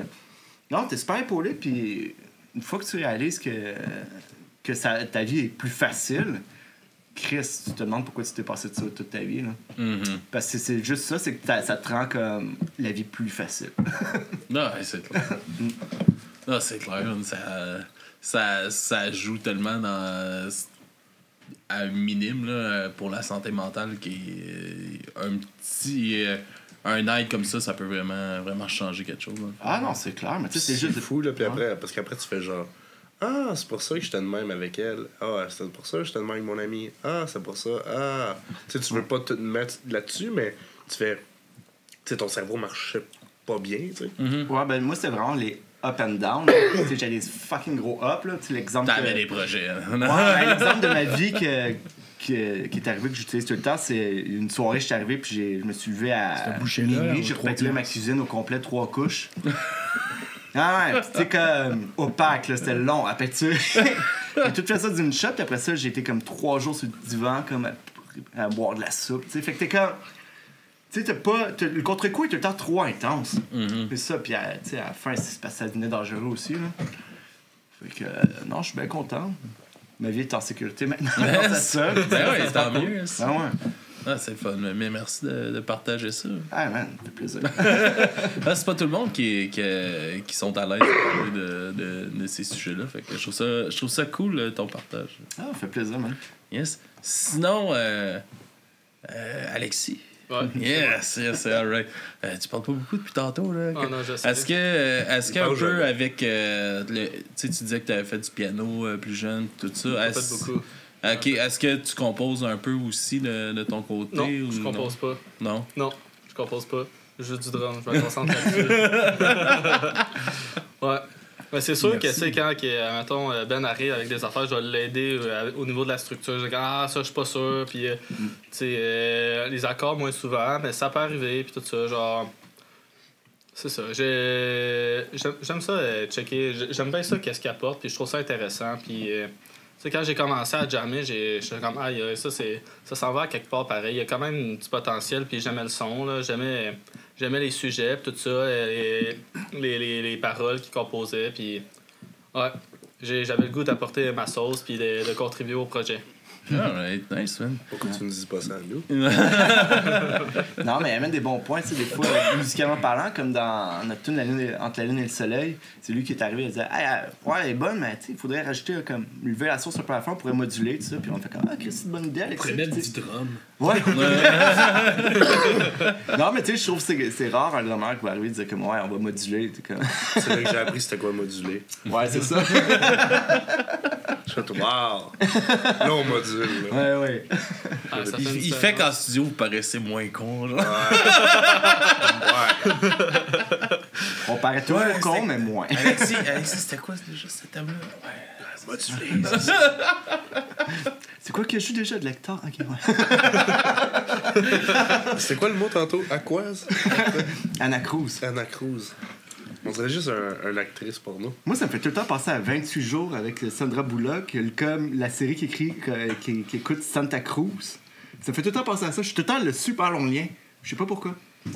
non, t'es super épaulé, puis une fois que tu réalises que ta vie est plus facile, Chris, tu te demandes pourquoi tu t'es passé de ça toute ta vie, là. Mm-hmm. Parce que c'est juste ça, c'est que ça te rend comme la vie plus facile. Non, c'est clair. Non, c'est clair. ça joue tellement dans à un minime là, pour la santé mentale qui est un petit un aide comme ça peut vraiment changer quelque chose. Là. Ah non, c'est clair, mais tu sais, c'est juste fou là, puis après, parce qu'après tu fais genre c'est pour ça que j'étais de même avec elle. Ah, c'est pour ça que j'étais de même avec mon ami. Ah, c'est pour ça. Ah, tu sais, tu veux pas te mettre là-dessus, mais tu fais, tu sais, ton cerveau marchait pas bien, tu sais. Ouais, ben moi, c'est vraiment les up and down. Tu sais, j'avais des fucking gros up, là. Tu sais, l'exemple. T'avais des projets. Ouais, ben, l'exemple de ma vie qui est arrivé, que j'utilise tout le temps, c'est une soirée, je suis arrivé, puis je me suis levé à minuit, j'ai repeinturé ma cuisine au complet 3 couches. Ah ouais, c'était comme opaque, là, c'était long à peinturer. J'ai tout fait ça d'une shot, puis après ça, j'ai été comme 3 jours sur le divan, comme à boire de la soupe, tu sais. Fait que t'es comme. Tu sais, le contre-coup est tout le temps trop intense. C'est ça, puis à la fin, c'est parce que ça devenait dangereux aussi, là. Fait que, non, je suis bien content. Ma vie est en sécurité maintenant. Ça, ben ouais, tant mieux. Ah ouais. Ah, c'est fun, mais merci de partager ça. Ah man, ça fait plaisir. C'est pas tout le monde qui sont à l'aise de parler de ces sujets-là. Fait que je trouve ça cool, ton partage. Ah, ça fait plaisir, man. Yes. Sinon, Alexis. Ouais. Yes, alright. Tu parles pas beaucoup depuis tantôt, là. Oh non, je sais. Est-ce qu'un peu avec tu sais, tu disais que tu avais fait du piano plus jeune, tout ça. J'ai fait beaucoup. Ok, est-ce que tu composes un peu aussi de ton côté? Non, ou je compose pas. Non? Non, je compose pas. Je joue du drum, je me concentre là-dessus. Ouais. Mais c'est sûr que, tu sais, quand mettons, Ben arrive avec des affaires, je vais l'aider au niveau de la structure. Je dis, ça, je suis pas sûr. Puis, tu sais, les accords moins souvent, mais ça peut arriver. Puis tout ça, genre. C'est ça. J'aime ça, checker. J'aime bien ça, qu'est-ce qu'il apporte. Puis, je trouve ça intéressant. Puis, tu sais, quand j'ai commencé à jammer, j'étais comme, ça s'en va à quelque part pareil. Il y a quand même du potentiel. Puis, j'aimais le son, là. J'aimais les sujets, tout ça, les paroles qu'ils composaient, puis ouais, j'avais le goût d'apporter ma sauce puis de contribuer au projet. Alright, nice, man. Pourquoi tu ne dis pas ça à nous? Non, mais il amène des bons points, tu sais, des fois, musicalement parlant, comme dans notre tune Entre la lune et le soleil, c'est lui qui est arrivé, il disait, ouais, elle est bonne, mais tu sais, il faudrait rajouter, comme, lever la sauce un peu à la fin, on pourrait moduler, tout ça, puis on fait comme, c'est une bonne idée, Alexis. On pourrait mettre du drum. Ouais. Non, mais tu sais, je trouve que c'est rare un drummer qui va arriver et dire, comme, ouais, on va moduler, comme. C'est là que j'ai appris c'était quoi moduler. Ouais, c'est ça. Je fais tout, wow! Là, on module. Là. Ouais. Il fait qu'en studio, vous paraissez moins con, genre. Ouais. On paraît toujours con, mais moins. Alexis, c'était quoi déjà cette table-là? Ouais, Modulé. C'est quoi que je joue déjà de lecteur? Ok, ouais. C'était quoi le mot tantôt? Aquaz? Anna Cruz. Anna Cruz. On dirait juste une actrice porno. Moi, ça me fait tout le temps penser à 28 jours avec Sandra Bullock, comme la série qui écoute Santa Cruz. Ça me fait tout le temps penser à ça. Je suis tout le temps le super long lien. Je sais pas pourquoi. Ouais.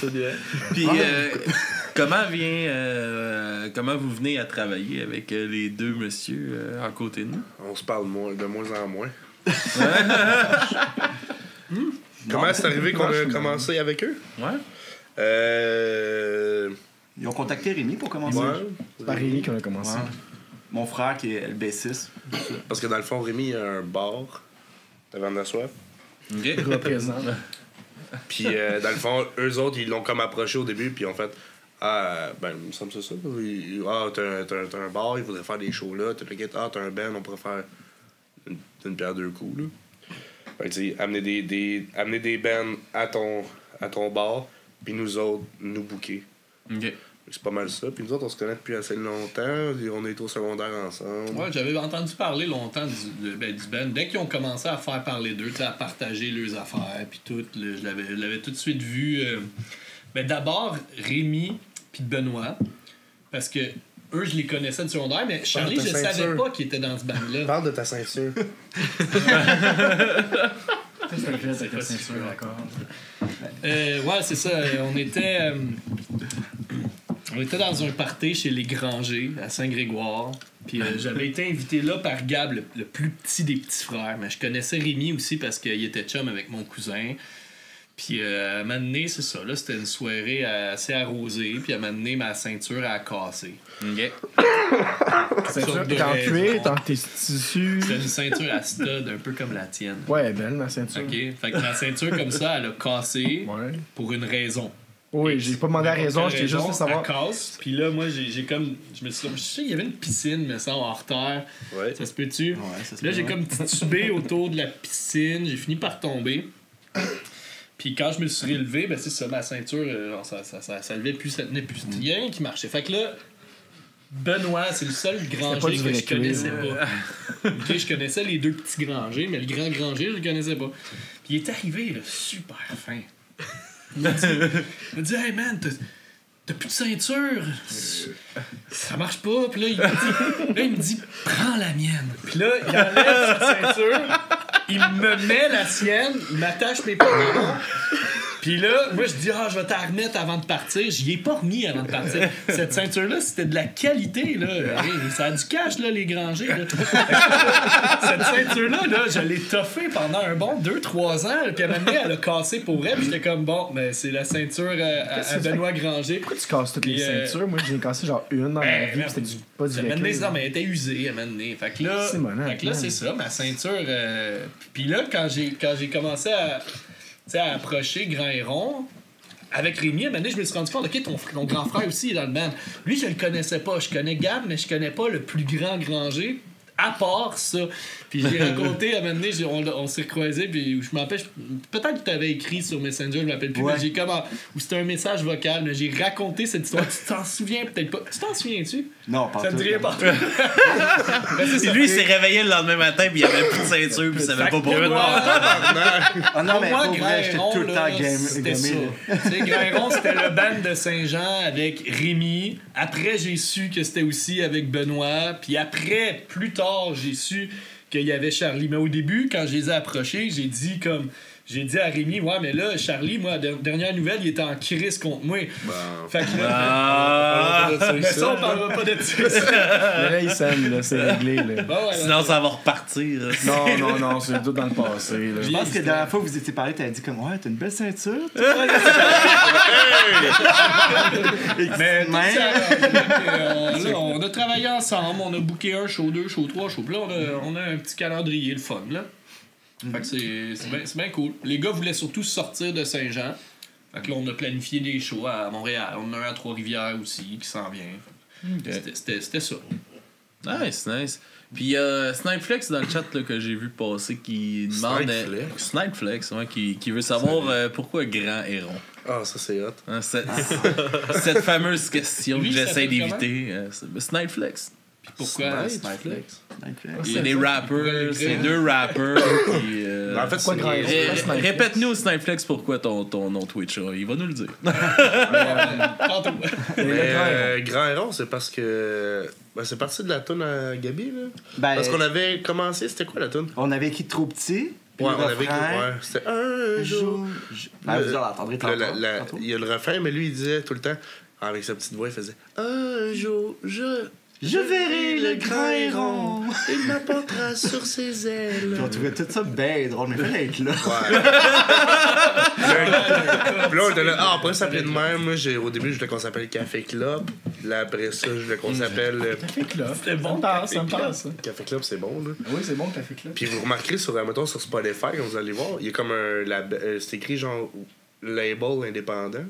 C'est bien. Puis, comment vous venez à travailler avec les deux messieurs à côté de nous? On se parle de moins en moins. Comment c'est arrivé qu'on a commencé avec eux? Ouais. Ils ont contacté Rémi pour commencer. C'est par Rémi qu'on a commencé. Ouais. Mon frère qui est le bassiste. Parce que dans le fond, Rémi a un bar de vendre de la soif. OK. Représent. Puis dans le fond, eux autres, ils l'ont comme approché au début, puis ils ont fait ben, il me semble que c'est ça. T'as un bar, il faudrait faire des shows là. T'as un band, on pourrait faire une pierre deux coups, là. Fait que, tu sais, amener des bands à ton bar, puis nous autres, nous booker. OK. C'est pas mal ça. Puis nous autres, on se connaît depuis assez longtemps. On est au secondaire ensemble. Ouais, j'avais entendu parler longtemps du band. Dès qu'ils ont commencé à faire parler d'eux, à partager leurs affaires, puis tout, je l'avais tout de suite vu. D'abord, Rémi puis Benoît, parce que eux, je les connaissais du secondaire, mais Charlie, je savais pas qu'il était dans ce band-là. Parle de ta ceinture. C'est le fait avec la ceinture, d'accord. Ouais, c'est ça. On était dans un party chez les Grangers, à Saint-Grégoire. Puis j'avais été invité là par Gab, le plus petit des petits frères. Mais je connaissais Rémi aussi parce qu'il était chum avec mon cousin. Puis à un moment donné, c'est ça. Là, c'était une soirée assez arrosée. Puis à un moment donné, ma ceinture a cassé. OK. Ceinture, t'es en cuir, t'es en tissu. C'était une ceinture à stud, un peu comme la tienne. Ouais, elle est belle, ma ceinture. OK. Fait que ma ceinture, comme ça, elle a cassé Ouais. pour une raison. Oui, j'ai pas demandé la raison, j'étais juste de savoir. Elle casse. Puis là, moi, j'ai comme... Je me suis dit, je sais, il y avait une piscine, mais ça, en terre. Ouais. Ça se peut-tu? Ouais, ça se Là, peut, j'ai ouais. comme titubé autour de la piscine. J'ai fini par tomber. Puis quand je me suis relevé, ben c'est ça, ma ceinture, genre, ça levait plus, ça tenait plus. C'était rien qui marchait. Fait que là, Benoît, c'est le seul granger pas du que vrai je connaissais cuir. pas. OK, je connaissais les deux petits grangers, mais le grand granger, je le connaissais pas. Puis il est arrivé, là, super fin. Il m'a dit, hey man, t'as plus de ceinture. Ça marche pas. Puis là, il me dit, prends la mienne. Puis là, il enlève sa ceinture. Il me met la sienne. Il m'attache mes pantalons. Puis là, moi, je dis, je vais t'en remettre avant de partir. J'y ai pas remis avant de partir. Cette ceinture-là, c'était de la qualité, là. Hey, ça a du cash, là, les grangers, là. Cette ceinture-là, là, je l'ai toffée pendant un bon 2-3 ans. Puis à un moment donné, elle a cassé pour elle. Puis j'étais comme, bon, mais c'est la ceinture à Benoît Granger. Pourquoi tu casses toutes les Puis, ceintures? Moi, j'ai cassé genre une dans ma vie, c'était pas du vrai cuir. Non, mais elle était usée à un moment donné. Fait que là, c'est ça, ma ceinture. Puis là, quand j'ai commencé à approcher Grand Héron, avec Rémi, à un moment donné, je me suis rendu compte, OK, ton grand frère aussi est dans le band. Lui, je le connaissais pas. Je connais Gab, mais je connais pas le plus grand granger, à part ça. Puis j'ai raconté, à un moment donné, on s'est recroisés, puis je m'appelle, peut-être que tu avais écrit sur Messenger, je m'appelle plus, mais j'ai ou c'était un message vocal, mais j'ai raconté cette histoire. Tu t'en souviens peut-être pas. Tu t'en souviens-tu? Non, pas Ça me dit rien partout. Lui, il s'est réveillé le lendemain matin, puis il avait plus de ceinture, puis il savait pas pourquoi. Ah non, mais moi, pour vrai, j'étais tout le temps c'était ça. gamé. Tu sais, Grand Héron, c'était le band de Saint-Jean avec Rémi. Après, j'ai su que c'était aussi avec Benoît. Puis après, plus tard, j'ai su qu'il y avait Charlie. Mais au début, quand je les ai approchés, j'ai dit à Rémi, ouais, mais là, Charlie, moi, dernière nouvelle, il était en crise contre moi. Fait que là, mais ça, on parlera pas de ça. Mais là, il s'aime, là, c'est réglé, là. Sinon, ça va repartir. Non, c'est tout dans le passé, là. Je pense que la dernière fois que vous étiez parlé, t'avais dit comme, ouais, t'as une belle ceinture. Mais là, on a travaillé ensemble, on a booké un show, 2 shows, 3 shows. Puis là, on a un petit calendrier, le fun, là. Fait que c'est bien cool. Les gars voulaient surtout sortir de Saint-Jean. Fait que là, on a planifié des shows à Montréal. On en a un à Trois-Rivières aussi qui s'en vient. C'était ça. Nice. Puis il y a Snipeflex dans le chat là, que j'ai vu passer qui demande. Snipeflex, ouais, qui veut savoir pourquoi Grand Héron. Ah, ça c'est hot. Hein, cette fameuse question Lui, que j'essaie s'appelle d'éviter. Snipeflex. Pourquoi Snipeflex? Il y a des rappers, c'est 2 rappers. Qui, En fait, c'est répète-nous Snipeflex pourquoi ton nom Twitch. Il va nous le dire. Mais Grand Héron, c'est parce que. C'est parti de la toune à Gabi, là. Parce qu'on avait commencé, c'était quoi la toune? On avait écrit Trop Petit. Ouais, on avait écrit. Ouais, c'était un jour. Vous l'entendrez tantôt. Il y a le refrain, mais lui, il disait tout le temps, avec sa petite voix, il faisait un jour, je verrai le grand héron, il m'apportera sur ses ailes. Puis on trouvait tout ça bien drôle, mais fallait être là. Puis là, on était là, après, ça s'appelait de même. Moi, au début, je voulais qu'on s'appelle Café Club. Là, après ça, je voulais qu'on s'appelle. Café Club. C'était bon. Ça me passe, ça. Café Club, c'est bon, là. Oui, c'est bon, Café Club. Puis vous remarquerez sur Spotify, quand vous allez voir, il y a comme c'est écrit genre label indépendant.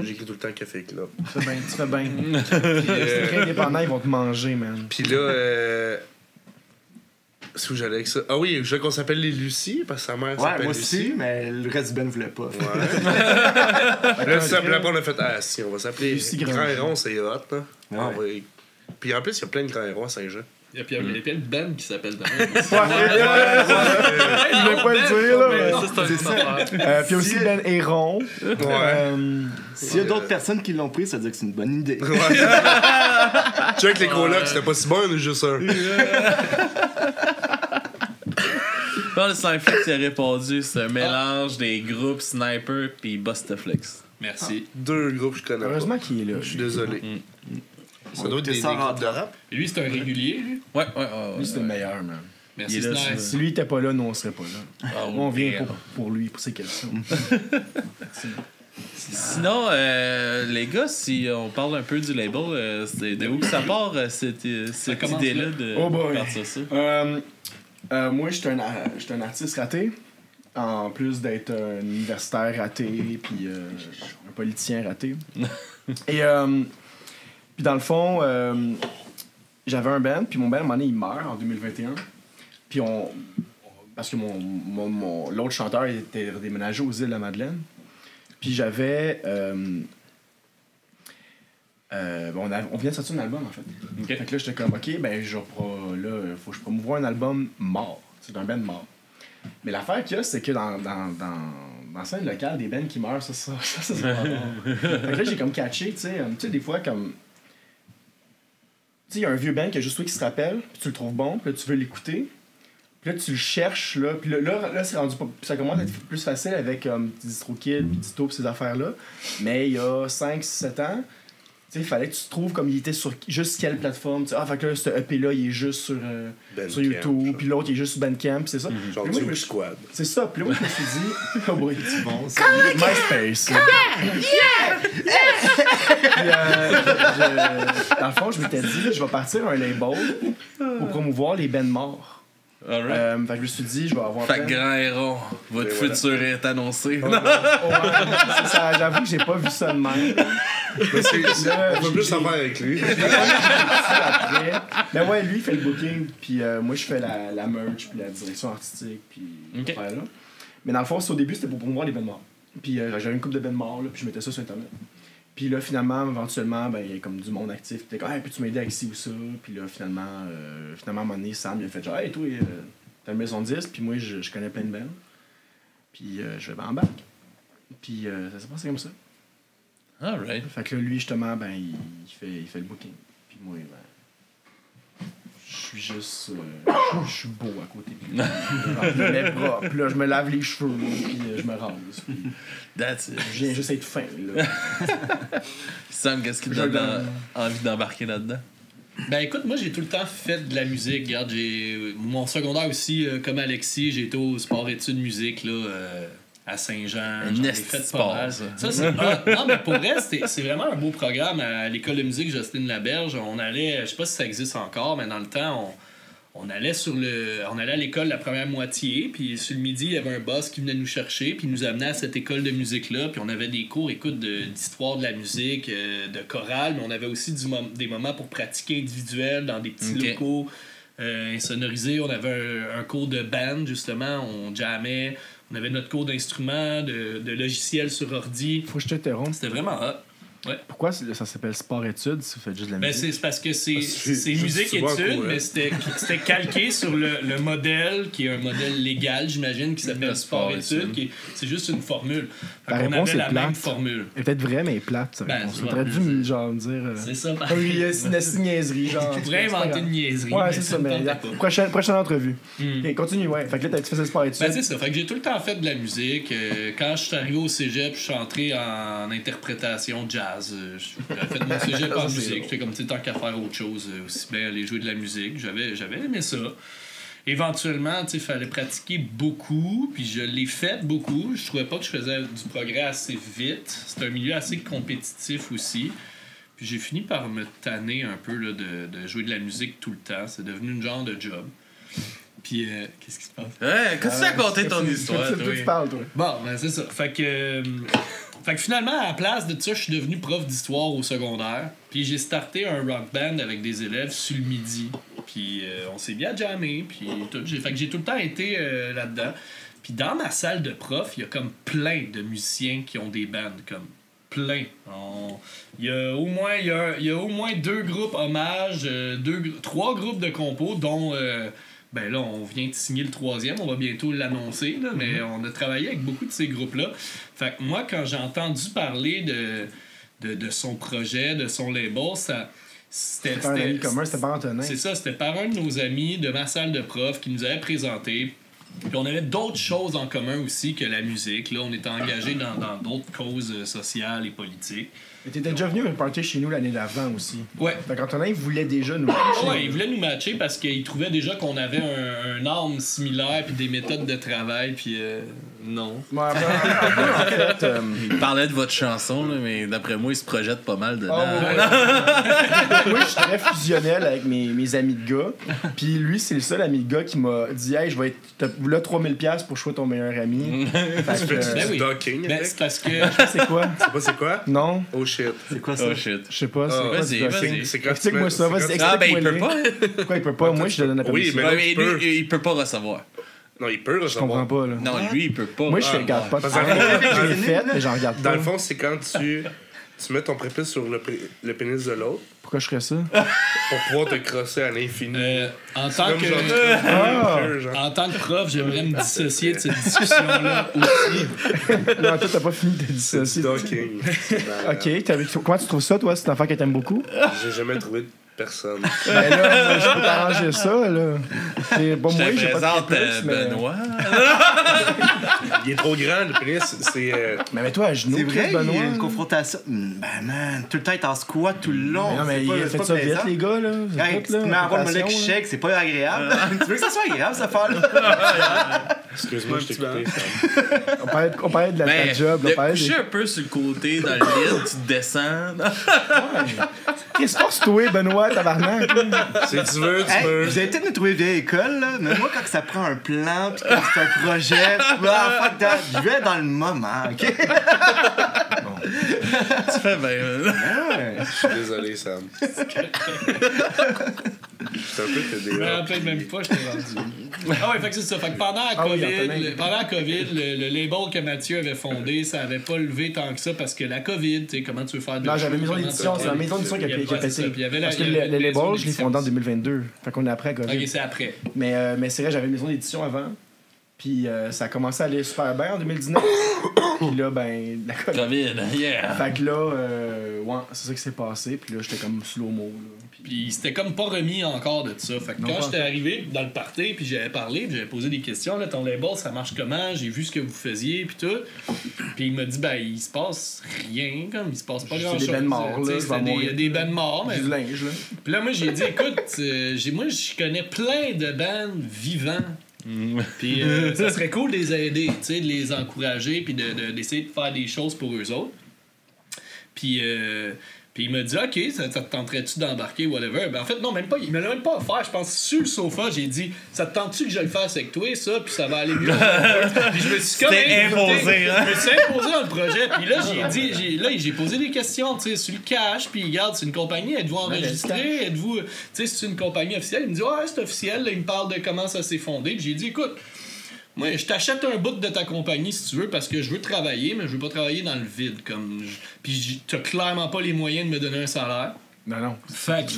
J'écris tout le temps Café Club. Tu fais bien. C'est écrit indépendant, ils vont te manger, man. Puis là, c'est où j'allais avec ça? Ah oui, je veux qu'on s'appelle les Lucie, parce que sa mère s'appelle moi Lucie. aussi, mais le reste du Ben voulait pas. Ouais. Là, ça s'appelait pas, on a fait, si, on va s'appeler Lucie Grand Héron, c'est hot, hein? Ouais. Puis en plus, il y a plein de Grand Héron à Saint-Jean. Il y a plein de bands qui s'appellent de même. Je voulais pas le dire, là. C'est ça. Puis aussi Ben Héron. S'il y a d'autres personnes qui l'ont pris, ça veut dire que c'est une bonne idée. Check les colocs, c'était pas si bon, on est juste un. Dans le Snipeflex, il a répondu c'est un mélange des groupes Sniper puis Bustaflex. Merci. 2 groupes, je connais pas. Heureusement qu'il est là. Je suis désolé. Ça doit être des groupes de rap. Et lui, c'est un régulier, lui. Ouais. Lui, c'est le meilleur, man. Merci, Snipe. Si lui était pas là, nous, on serait pas là. Ah, On vient pour lui, pour ses questions. Sinon, les gars, si on parle un peu du label, c'est de où que ça part, cette idée-là de partir ça? Moi, je suis un artiste raté. En plus d'être un universitaire raté, puis un politicien raté. Et puis dans le fond, j'avais un band, puis mon band, à un moment donné, il meurt en 2021. Puis parce que l'autre chanteur était déménagé aux îles de la Madeleine. Puis j'avais... on vient de sortir un album, en fait. Okay. Fait que là, j'étais comme, OK, ben, faut que je promouvoie un album mort. C'est un band mort. Mais l'affaire qu'il y a, c'est que dans la scène locale, des bands qui meurent, ça c'est pas bon. Fait que là, j'ai comme catché, tu sais, des fois, comme... Tu sais, il y a un vieux band que juste toi qui se rappelle, puis tu le trouves bon, puis là, tu veux l'écouter. Puis là, tu le cherches, là. Puis là c'est rendu pas... Ça commence à être plus facile avec DistroKid, puis Tito, puis ces affaires-là. Mais il y a 5-7 ans, tu sais, il fallait que tu te trouves comme il était sur juste quelle plateforme. Fait que là, ce EP-là, il est juste sur YouTube, puis l'autre, il est juste sur Bandcamp, c'est ça. Genre du Squad. C'est ça. Puis là, moi, je me suis dit... Oh boy, c'est bon, ça. MySpace. Dans le fond, je m'étais dit, je vais partir un label pour promouvoir les bands morts. Fait que je me suis dit, je vais avoir... Fait que Grand Héron, votre futur est annoncé. C'est ça, j'avoue que j'ai pas vu ça de même. On peut plus en faire avec lui. Mais ouais, lui, il fait le booking, puis moi, je fais la merch, puis la direction artistique, puis là. Mais dans le fond, au début, c'était pour promouvoir les bands morts. Puis j'avais une couple de bands morts, là, puis je mettais ça sur Internet. Puis là, finalement, éventuellement, ben, il y a comme du monde actif. Puis t'es comme, hey, peux-tu m'aider avec ci ou ça? Puis là, finalement, à un moment donné, Sam, il a fait genre, hey, toi, t'as une maison de disque, puis moi, je connais plein de bands. Puis je vais embarquer. Puis ça s'est passé comme ça. Alright. Fait que là, lui, justement, ben, il fait le booking. Puis moi, ben, je suis juste. Je suis beau à côté de lui. Je me mets propre, puis là, je me lave les cheveux, puis je me rase. Puis That's it. je viens juste être fin, là. Sam, qu'est-ce qui te donne envie d'embarquer là-dedans? Ben écoute, moi j'ai tout le temps fait de la musique. Regarde, j'ai mon secondaire aussi, comme Alexis, j'ai été au sport-études musique là, à Saint-Jean. Un fait sport, pas mal. Ça c'est non, mais pour vrai, c'est vraiment un beau programme à l'école de musique Jocelyne Laberge. On allait, je sais pas si ça existe encore, mais dans le temps, on allait à l'école la première moitié, puis sur le midi, il y avait un boss qui venait nous chercher, puis il nous amenait à cette école de musique-là, puis on avait des cours, écoute, d'histoire de la musique, de chorale, mais on avait aussi des moments pour pratiquer individuel dans des petits locaux insonorisés. On avait un cours de band, justement, on jammait, on avait notre cours d'instruments, de logiciels sur ordi. Faut que je t'interrompe. C'était vraiment hot. Ouais. Pourquoi ça s'appelle sport-études si vous faites juste de la musique? C'est parce que c'est musique-études, mais c'était calqué sur le modèle, qui est un modèle légal, j'imagine, qui s'appelle sport-études. C'est juste une formule. La réponse est plate. Même formule. Elle est peut-être vraie, mais plate. On aurait dû me dire... C'est ça. C'est une niaiserie. Genre, tu pourrais inventer une niaiserie. Ouais, c'est ça. Mais prochaine entrevue. Okay, continue, ouais. Fait que là, tu faisais sport-études. C'est ça. Fait que j'ai tout le temps fait de la musique. Quand je suis arrivé au cégep, je suis entré en interprétation jazz. J'avais fait mon cégep en musique. J'étais comme, tant qu'à faire autre chose, aussi bien aller jouer de la musique. J'avais aimé ça. Éventuellement, il fallait pratiquer beaucoup, puis je l'ai fait beaucoup. Je trouvais pas que je faisais du progrès assez vite. C'est un milieu assez compétitif aussi. Puis j'ai fini par me tanner un peu là, de jouer de la musique tout le temps. C'est devenu une genre de job. Puis, qu'est-ce qui se passe? Ouais, qu'est-ce que tu as raconté ton histoire? Tu parles, toi. Bon, ben c'est ça. Fait que finalement, à la place de ça, je suis devenu prof d'histoire au secondaire. Puis j'ai starté un rock band avec des élèves sur le midi. Puis on s'est bien jammé. Puis fait que j'ai tout le temps été là-dedans. Puis dans ma salle de prof, il y a comme plein de musiciens qui ont des bands, comme plein. Il y a au moins 2 groupes hommages, 3 groupes de compos, dont... ben là, on vient de signer le 3e, on va bientôt l'annoncer, là, mais on a travaillé avec beaucoup de ces groupes-là. Fait que moi, quand j'ai entendu parler de son projet, de son label, c'était un ami commun, c'était par Antonin. C'est ça, c'était par un de nos amis de ma salle de prof qui nous avait présenté. Puis on avait d'autres choses en commun aussi que la musique. Là, on était engagés dans d'autres causes sociales et politiques. Mais t'étais déjà venu à un party chez nous l'année d'avant aussi. Ouais. Fait qu'Antonin, il voulait déjà nous matcher. Ouais, il voulait nous matcher parce qu'il trouvait déjà qu'on avait un arme similaire puis des méthodes de travail, puis non. Ouais, en fait, Il parlait de votre chanson, là, mais d'après moi, il se projette pas mal dedans. moi, je suis très fusionnel avec mes amis de gars. Puis lui, c'est le seul ami de gars qui m'a dit « Hey, je vais être... Là, 3000$ pour choisir ton meilleur ami. » Tu fais Ben du oui. docking Ben, avec? c'est parce que... C'est quoi? Tu sais pas c'est quoi? Non? Oh shit. C'est quoi ça? Oh shit. Je sais pas. Ah, C'est quoi, vas-y, c'est vas-y. C'est quand Explique-moi ça. Vas-y, Ah, ben il explique-moi. peut pas. Pourquoi il peut pas? Moi, je te donne la Oui, permission. mais Ouais, mais tu peux. lui, il peut pas recevoir. Non, il peut Je recevoir. comprends pas, là. Non, lui, il peut pas. Moi, je regarde pas. Parce que dans le fond, Je l'ai fait, mais j'en regarde Dans pas. le fond, c'est quand tu mets ton prépuce sur le pénis de l'autre Pourquoi je ferais ça? pour pouvoir te crosser à l'infini. En C'est tant comme genre, que... genre. En tant que prof, j'aimerais me dissocier de cette discussion-là aussi. Non, toi, t'as pas fini de C'est dissocier. du docking. Ok, comment tu trouves ça, toi? C'est une affaire que t'aimes beaucoup? J'ai jamais trouvé de personne. Ben là, moi, je peux t'arranger ça, là. Et, bon, Je moi, te j'ai pas de présente prépuce, mais... Benoît. Il est trop grand, le pénis. C'est. Mais toi, à genoux, C'est vrai, il y a Benoît. une confrontation. Ben man, tout le temps être en squat tout le long. Mais non, mais c'est il pas- a c'est fait pas ça vite, plaisant. les gars, là. C'est Hey, tout, tu là, te mets à avoir le mollet qui rotation, là. shake, c'est pas agréable. Tu veux que ça soit agréable, cette affaire-là? Excuse-moi, je t'ai coupé. On parlait de ta job, on de parlait coucher des... un peu sur le côté dans le lit, tu descends. Qu'est-ce que toi, Benoît, tabarnak? Si tu veux, tu Hey, peux. vous allez peut-être me trouver vieille école, là, mais moi, quand ça prend un plan pis que c'est un projet, fuck that, je vais dans le moment, OK? Tu fais bien. Ouais. Je suis désolé, Sam. C'est un peu que Je me rappelle même pas, je t'ai rendu. Ah ouais, fait que c'est ça. Fait que pendant la Ah oui, COVID, Antonin. pendant la COVID, le label que Mathieu avait fondé, ça avait pas levé tant que ça parce que la COVID, tu sais, comment tu veux faire de Non, j'avais shows, maison comment d'édition, ça- c'est la maison d'édition qui a Il y avait- pété. ouais, c'est ça. Puis il y avait la- Parce que il y avait les la maison labels, je l'ai d'édition fondé en aussi. 2022. Fait qu'on est après la COVID. Ok, c'est après. Mais c'est vrai, j'avais une maison d'édition avant. Puis ça a commencé à aller super bien en 2019. Puis là, ben, la COVID. COVID, yeah. Fait que là, ouais, c'est ça qui s'est passé. Puis là, j'étais comme slow-mo. Là. Puis c'était comme pas remis encore de ça. Fait que Non, quand pas j'étais arrivé dans le party, puis j'avais parlé, puis j'avais posé des questions, là, ton label, ça marche comment? J'ai vu ce que vous faisiez, puis tout. Puis il m'a dit, ben, il se passe rien, comme, il se passe pas C'est grand-chose. des bandes morts, là, Tu sais, je vais il y a mourir. des bandes morts, mais... Du linge, là. Puis là, moi, j'ai dit, écoute, moi, je connais plein de bandes vivants. Puis ça serait cool de les aider, tu sais, de les encourager, puis d'essayer de faire des choses pour eux autres. Puis il m'a dit, OK, ça te tenterait-tu d'embarquer, whatever? Ben en fait, non, même pas. Il me l'a même pas offert. Je pense sur le sofa, j'ai dit, ça te tente-tu que je le fasse avec toi, ça, puis ça va aller mieux? Puis je me suis comme C'était imposé, hein? Je me suis imposé dans le projet. Puis là, j'ai posé des questions, tu sais, sur le cash. Puis regarde, c'est une compagnie, êtes-vous enregistré? Êtes-vous, tu sais, c'est une compagnie officielle? Il me dit, ouais, c'est officiel. Là, il me parle de comment ça s'est fondé. Puis j'ai dit, écoute, moi, je t'achète un bout de ta compagnie si tu veux parce que je veux travailler, mais je veux pas travailler dans le vide. Puis t'as clairement pas les moyens de me donner un salaire. Non. Fait que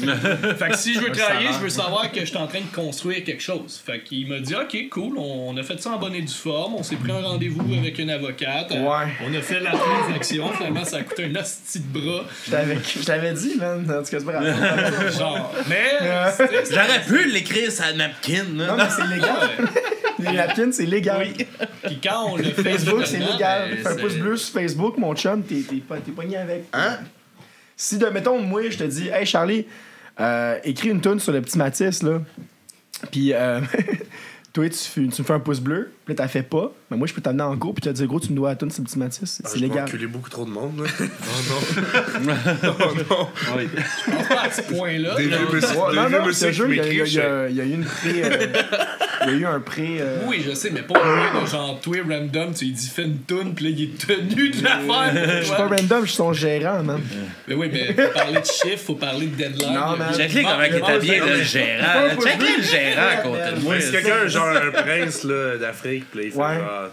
si je veux Un travailler, salaire. je veux savoir que je suis en train de construire quelque chose. Fait qu'il m'a dit, OK, cool, on a fait ça en bonne et due forme, on s'est pris un rendez-vous avec une avocate. Ouais. On a fait la transaction, finalement, ça a coûté un hostie de bras. Je t'avais dit, man. En tout cas, c'est pas grave. Genre, mais... c'était- J'aurais pu l'écrire sur la napkin, là. Non, mais c'est légal. Les napkins, c'est légal. Puis quand on l'a fait... Facebook, c'est finalement, légal. ben, Fais un c'est- pouce bleu sur Facebook, mon chum, t'es pogné avec. Hein? Si, mettons, moi, je te dis, hey Charlie, écris une toune sur le petit Matisse, là. Puis, toi, tu me fais un pouce bleu, puis là, t'as fait pas. Mais moi, je peux t'amener en cours, puis tu vas dire, gros, tu me dois la toune sur le petit Matisse. C'est Je vais légal. enculer beaucoup trop de monde, là. Oh non. Oh non. Oui. Pas à ce point-là. Des là. vieux monsieur, Ouais, des non, vieux non, je monsieur te qui jure, il y m'écrivent. a eu une pré. Il y a eu un pré. Oui, je sais, mais pas un de genre toi random, tu lui dis fais une toune, puis là il est tenu de la faire. Je suis pas random, je suis son gérant, man. Mais oui, mais faut parler de chiffres, faut parler de deadline. Non, man. Check-le comment il est habillé, là, le gérant. Check-le le gérant à côté de moi. Moi, c'est quelqu'un, genre un prince là, d'Afrique, puis là, il fait Ouais. genre,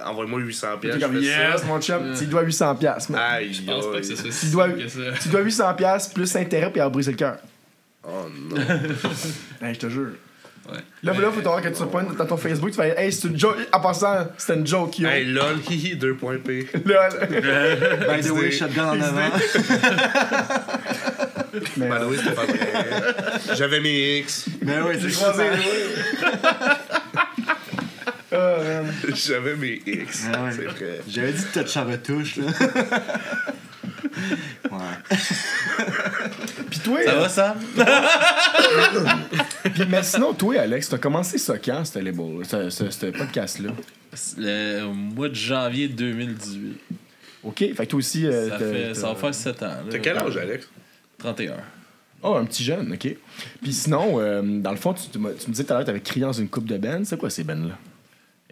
envoie-moi 800 T'es pièces. comme, yes, mon chum, tu dois 800$, man. Aïe, Je pense pas que c'est aïe. ça. Tu dois, que ça. tu dois 800$ plus intérêt, puis elle va briser le cœur. Oh non. Ben, je te jure. Ouais. Là, faut t'avoir que tu pointes dans ton Facebook, tu fais, hey, c'est une joke. En passant, c'était une joke, yo. Hey, lol, hihi, 2.p. Lol. By the way, shotgun en avant. Mais, By the way, c'était pas vrai. J'avais mes X. Mais oui, c'est croisé, ça. Ah, man. J'avais mes X. Ah ouais. C'est vrai. J'avais dit touch en retouche, là. Ouais. Puis toi... Ça va, ça? Mais sinon, toi, Alex, t'as commencé ça quand, ce podcast-là? Le mois de janvier 2018. OK, fait que toi aussi... Ça va faire 7 ans. T'as quel âge, Alex? 31. Oh, un petit jeune, OK. Puis sinon, dans le fond, tu me disais tout à l'heure que t'avais crié dans une coupe de bands. C'est quoi ces bands-là?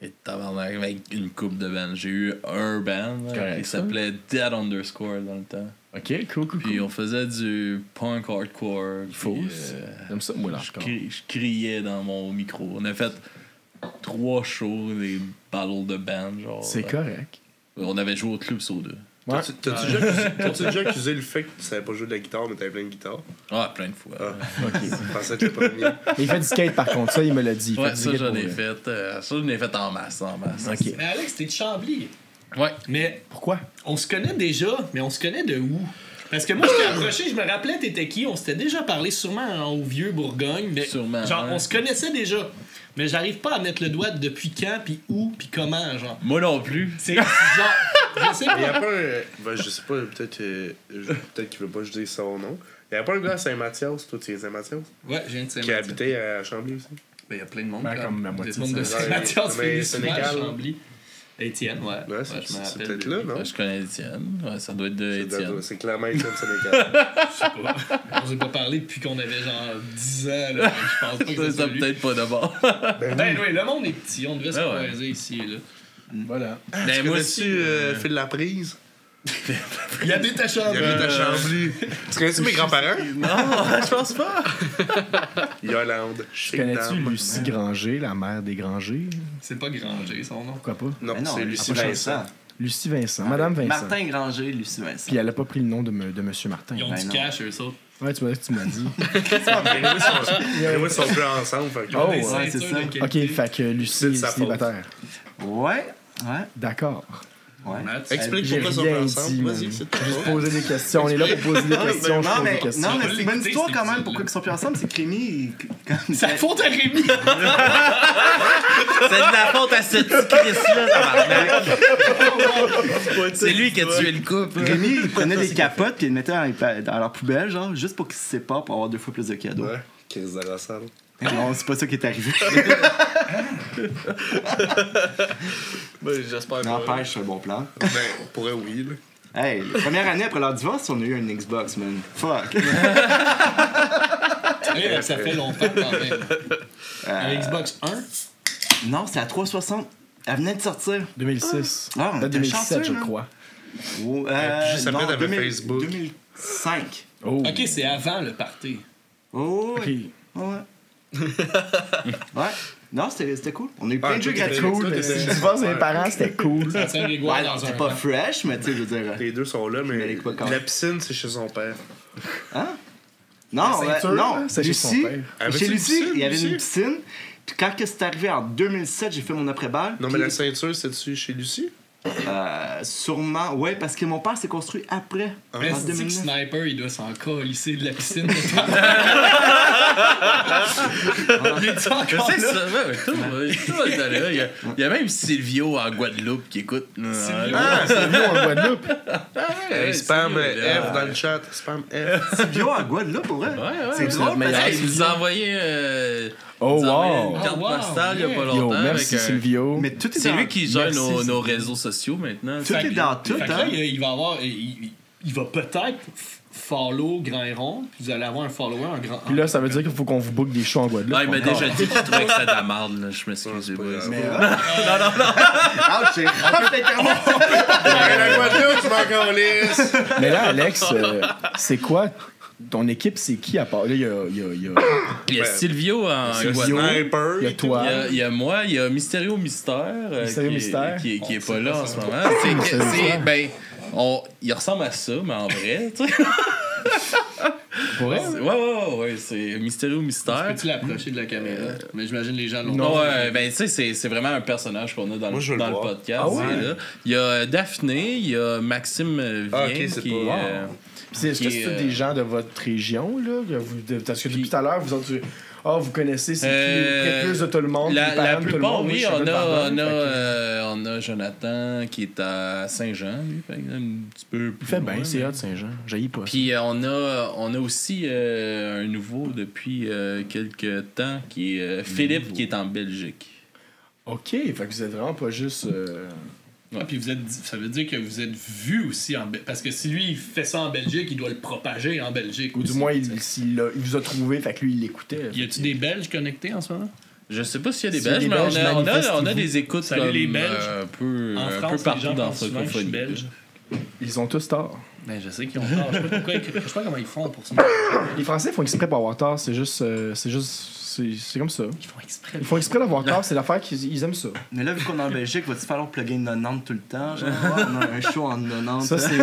Et tabarnak, avec une coupe de bands. J'ai eu un band Correct, qui s'appelait Dead Underscore dans le temps. OK, cool. Puis on faisait du punk hardcore. Faux. J'aime ça, moi, là. Je criais dans mon micro. On a fait 3 shows, des battles de band, genre. C'est correct. On avait joué au Club Soda. Ouais. T'as-tu déjà accusé le fait que tu savais pas jouer de la guitare, mais t'avais plein de guitare? Ah, plein de fois. OK. Je pensais que c'était pas bien. Mais il fait du skate, par contre. Ça, il me l'a dit. Il Ouais, fait du ça, skate j'en pour ai vrai. fait. Ça, j'en ai fait en masse. OK. Mais Alex, t'es de Chambly. Ouais. Mais Pourquoi? on se connaît déjà, mais on se connaît de où? Parce que moi, je t'ai approché, je me rappelais t'étais qui, on s'était déjà parlé sûrement au vieux Bourgogne, mais Sûrement, genre, ouais. on se connaissait déjà. Mais j'arrive pas à mettre le doigt depuis quand, puis où, puis comment, genre. Moi non plus. C'est genre, je sais Il y a pas. pas un. Ben, je sais pas, peut-être qu'il veut pas que je dise son nom. Il y a pas un gars à Saint-Mathias, toi, tu es Saint-Mathias, Ouais, je viens de qui Saint-Mathieu. habitait à Chambly aussi. Ben, il y a plein de monde. Ben, comme la moitié Des monde de de Saint-Mathieu. Saint-Mathieu, Mais c'est Sénégal, Sénégal, Chambly. Étienne, ouais. Ouais, Ouais, c'est je me rappelle peut-être de là, lui. non? Je connais Étienne. Ouais, ça doit être de Étienne. C'est clairement Étienne Sénégal. Je sais pas. On s'est pas parlé depuis qu'on avait genre 10 ans, là. Je pense pas que Ça, c'est lui. peut-être pas d'abord. Ben oui, le monde est petit, on devait se Ben ouais. croiser ici et là. Voilà. Mais moi Connais-tu aussi. Phil Laprise? Il habite à Chambly. Il habite à Chambly. Tu connais-tu mes grands-parents? Non, je pense pas. Yolande. Connais-tu Lucie Granger, la mère des Granger? C'est pas Granger, son nom. Pourquoi pas? Non, Mais non, c'est Lucie Vincent. Vincent. Lucie Vincent. Madame Vincent. Martin Granger, Lucie Vincent. Puis elle a pas pris le nom de Monsieur Martin. Ils ont Ben du non. cash, eux autres. Ouais, tu m'as dit. Ils sont plus ensemble. Fait que- Oh, Des ouais, c'est ceintures ça. de OK, qualité. fait que Lucie est sa faute. célibataire. Ouais, D'accord. ouais. Matt, Explique J'ai pourquoi ils sont rien plus dit, ensemble. man. Vas-y, c'est Juste poser des questions. On est là pour poser des questions. Je Non, pose mais, des questions. non, mais c'est une bonne l'écouter, histoire cet quand même. épisode-là. Pourquoi ils sont plus ensemble? C'est que Rémi, C'est la faute à Rémi! C'est de la faute à ce petit Chris-là, tabarnak. C'est lui qui a tué le couple. Rémi, il prenait des capotes puis il les mettait dans leur poubelle, genre, juste pour qu'ils se séparent pour avoir 2 fois plus de cadeaux. Ouais, 15 de la salle. Non, c'est pas ça qui est arrivé. Ben, j'espère pas. N'empêche, c'est un bon plan. Ben, on pourrait, oui, là. Hey, la première année après leur divorce, on a eu un Xbox, man. Fuck. Ouais, ça fait longtemps quand même. Un Xbox 1? Non, c'est à 360. Elle venait de sortir. 2006. Ah, on était 2007, chanceux, je là. crois. Oh, juste après, non, t'avais 2000 Facebook. 2005. Oh. Ok, c'est avant le party. Oh, OK. ouais. Ouais. Non, c'était cool. On a eu plein Ah, de jeux toi, gratuits. Cool. Toi, Si t'étais- tu divorces mes parents, c'était cool. À Saint-Grégoire Ouais, dans un c'est pas camp. fresh, mais tu sais, je veux dire. Les deux sont là, mais Mais quoi, quand la même. piscine, c'est chez son père. Hein? Non, La ceinture, non. hein, c'est chez son Lucie, père. Avais-tu chez une Lucie, piscine, il y avait Lucie? une piscine. Puis quand que c'est arrivé en 2007, j'ai fait mon après-balle. Non, mais puis, la ceinture, c'est-tu chez Lucie? sûrement, ouais, parce que mon père s'est construit après. Mais en c'est dit que 2009. Sniper, il doit s'en colisser de la piscine. Il est encore Je sais là. ça, ouais, tout le monde est là. Il y a même Silvio en Guadeloupe qui écoute. C'est venu en Guadeloupe. Hey, spam Silvio, F dans le chat. Spam F. Silvio en Guadeloupe, pour vrai. Ouais, C'est ouais. drôle, mais parce Hey, que il nous a envoyé, Oh, il nous a envoyé wow. une carte Oh, wow, postale il y a pas yeah. Yo, longtemps. merci, avec un- Silvio. Mais tout est C'est dans... lui qui gère Merci, nos Silvio. réseaux sociaux maintenant. Tout est dans tout, Fait que là, hein. il va avoir. Il va peut-être follow Grand et Rond, puis vous allez avoir un follower en grand. Puis là, ça veut dire qu'il faut qu'on vous book des shows en Guadeloupe. Ah, il m'a encore. déjà dit qu'il trouvait que c'était de la merde. Là. Je m'excuse. c'est pas boys. grave. Mais, ah, j'ai rempli La Guadeloupe, tu m'en câlisses. Mais là, Alex, c'est quoi? Ton équipe, c'est qui à part? Là, il y a Il y a Silvio en Silvio. Guadeloupe. Sniper. Il y a toi. Il y a moi, il y a Mysterio Mystère. Mysterio qui, Mystère. Qui est On pas sait là pas en ça. ce moment. Mysterio Mystère. Ben, il ressemble à ça, mais en vrai. Tu sais. Pour elle? Ouais, c'est Mysterio Mystère. Peux-tu l'approcher de la caméra? Mais j'imagine les gens l'ont Non. pas. Ouais, ben tu sais, c'est vraiment un personnage qu'on a dans, Moi, je veux dans le le voir. podcast. Ah ouais? c'est là. Il y a Daphné, il y a Maxime Vien Ah, ok, c'est qui pas- est. Puis est-ce que Qui c'est est, tous des gens de votre région, là? Parce que depuis tout à l'heure, vous autres, vous connaissez, c'est qui plus de tout le monde. La plupart, oui, on a Jonathan qui est à Saint-Jean, lui, un petit peu plus. Il fait bien, c'est hot, Saint-Jean. J'haïs pas. Puis on a aussi un nouveau depuis quelques temps qui est Philippe qui est en Belgique. OK, fait que vous êtes vraiment pas juste... Puis ça veut dire que vous êtes vu aussi en Belgique. Parce que si lui, il fait ça en Belgique, il doit le propager en Belgique. Ou du moins, il vous a trouvé, fait que lui, il l'écoutait. Y a-tu des Belges connectés en ce moment? Je sais pas s'il y a des Belges, mais on a des écoutes comme les Belges. Un peu partout dans la francophonie. Ils ont tous tort. Ben, je sais qu'ils ont tort. Je sais pas comment ils font pour ça. Les Français font exprès pour avoir tort, c'est comme ça. Ils font exprès d'avoir tort, c'est l'affaire qu'ils aiment ça. Mais là, vu qu'on est en Belgique, va-tu falloir plugger une 90 tout le temps? Genre, on a un show en 90. Ça, c'est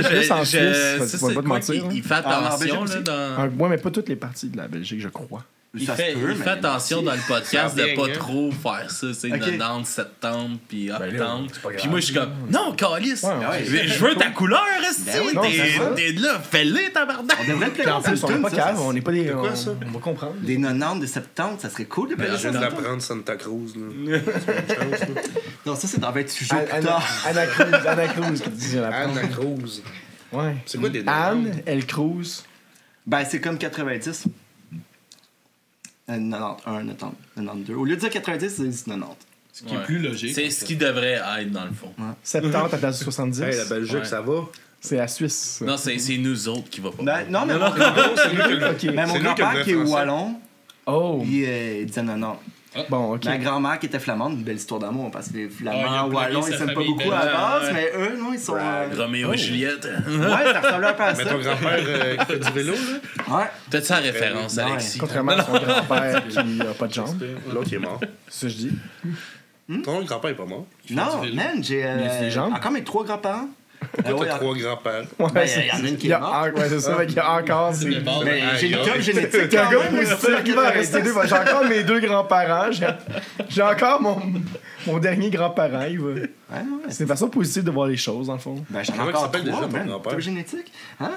plus en Suisse, tu vas pas te mentir. Il fait attention, là, dans... Ouais, mais pas toutes les parties de la Belgique, je crois. Il fait attention dans le podcast de pas trop faire ça, c'est 90, 70, puis octobre. Puis moi, je suis comme, non, calice, je veux ta couleur, t'es là, fais-le, tabarnak. On devrait le plugger en plus, on est pas calme, on est pas des... On va comprendre. Des 90, des 70, ça serait cool de plugger ça. Je viens d'apprendre Santa Cruz, là. Non, ça, c'est dans 28 jours plus tard. Anna Cruz, qui dit Anna Cruz. Ouais. C'est quoi des Anne, elle Cruz. Ben, c'est comme 90. 91, 92. Au lieu de dire 90, c'est 90. Ce qui est plus logique. C'est ce qui devrait être, dans le fond. 70 à place de 70. Hey, la Belgique, ça va? C'est la Suisse. Non, c'est nous autres qui va pas. Ben, non, mais mon grand-père qui est wallon, il disait non. Bon, ok. Ma grand-mère qui était flamande, une belle histoire d'amour, parce que les flamands wallons, ils s'aiment pas beaucoup à la base, mais eux, non, ils sont... Roméo et Juliette. Ouais, ça ressemble un peu à ça. Mais ton grand-père qui fait du vélo, là? Ouais. T'as-tu sa référence, Alexis? Contrairement à son grand-père qui a pas de jambes. L'autre, il est mort. C'est ça que je dis. Ton grand-père est pas mort. Non, man, j'ai des jambes? encore mes 3 grands-parents. Pourquoi t'as 3 grands-pères? Ben, il y en a une qui est morte. Ouais, c'est ça, il y a encore... Mais j'ai une job génétique. T'es un gars positif, il va rester deux. J'ai encore mes 2 grands-parents. J'ai encore mon dernier grand-parent. C'est une façon positive de voir les choses, dans le fond. Ben, j'en ai encore 3, man. Job génétique. Hein?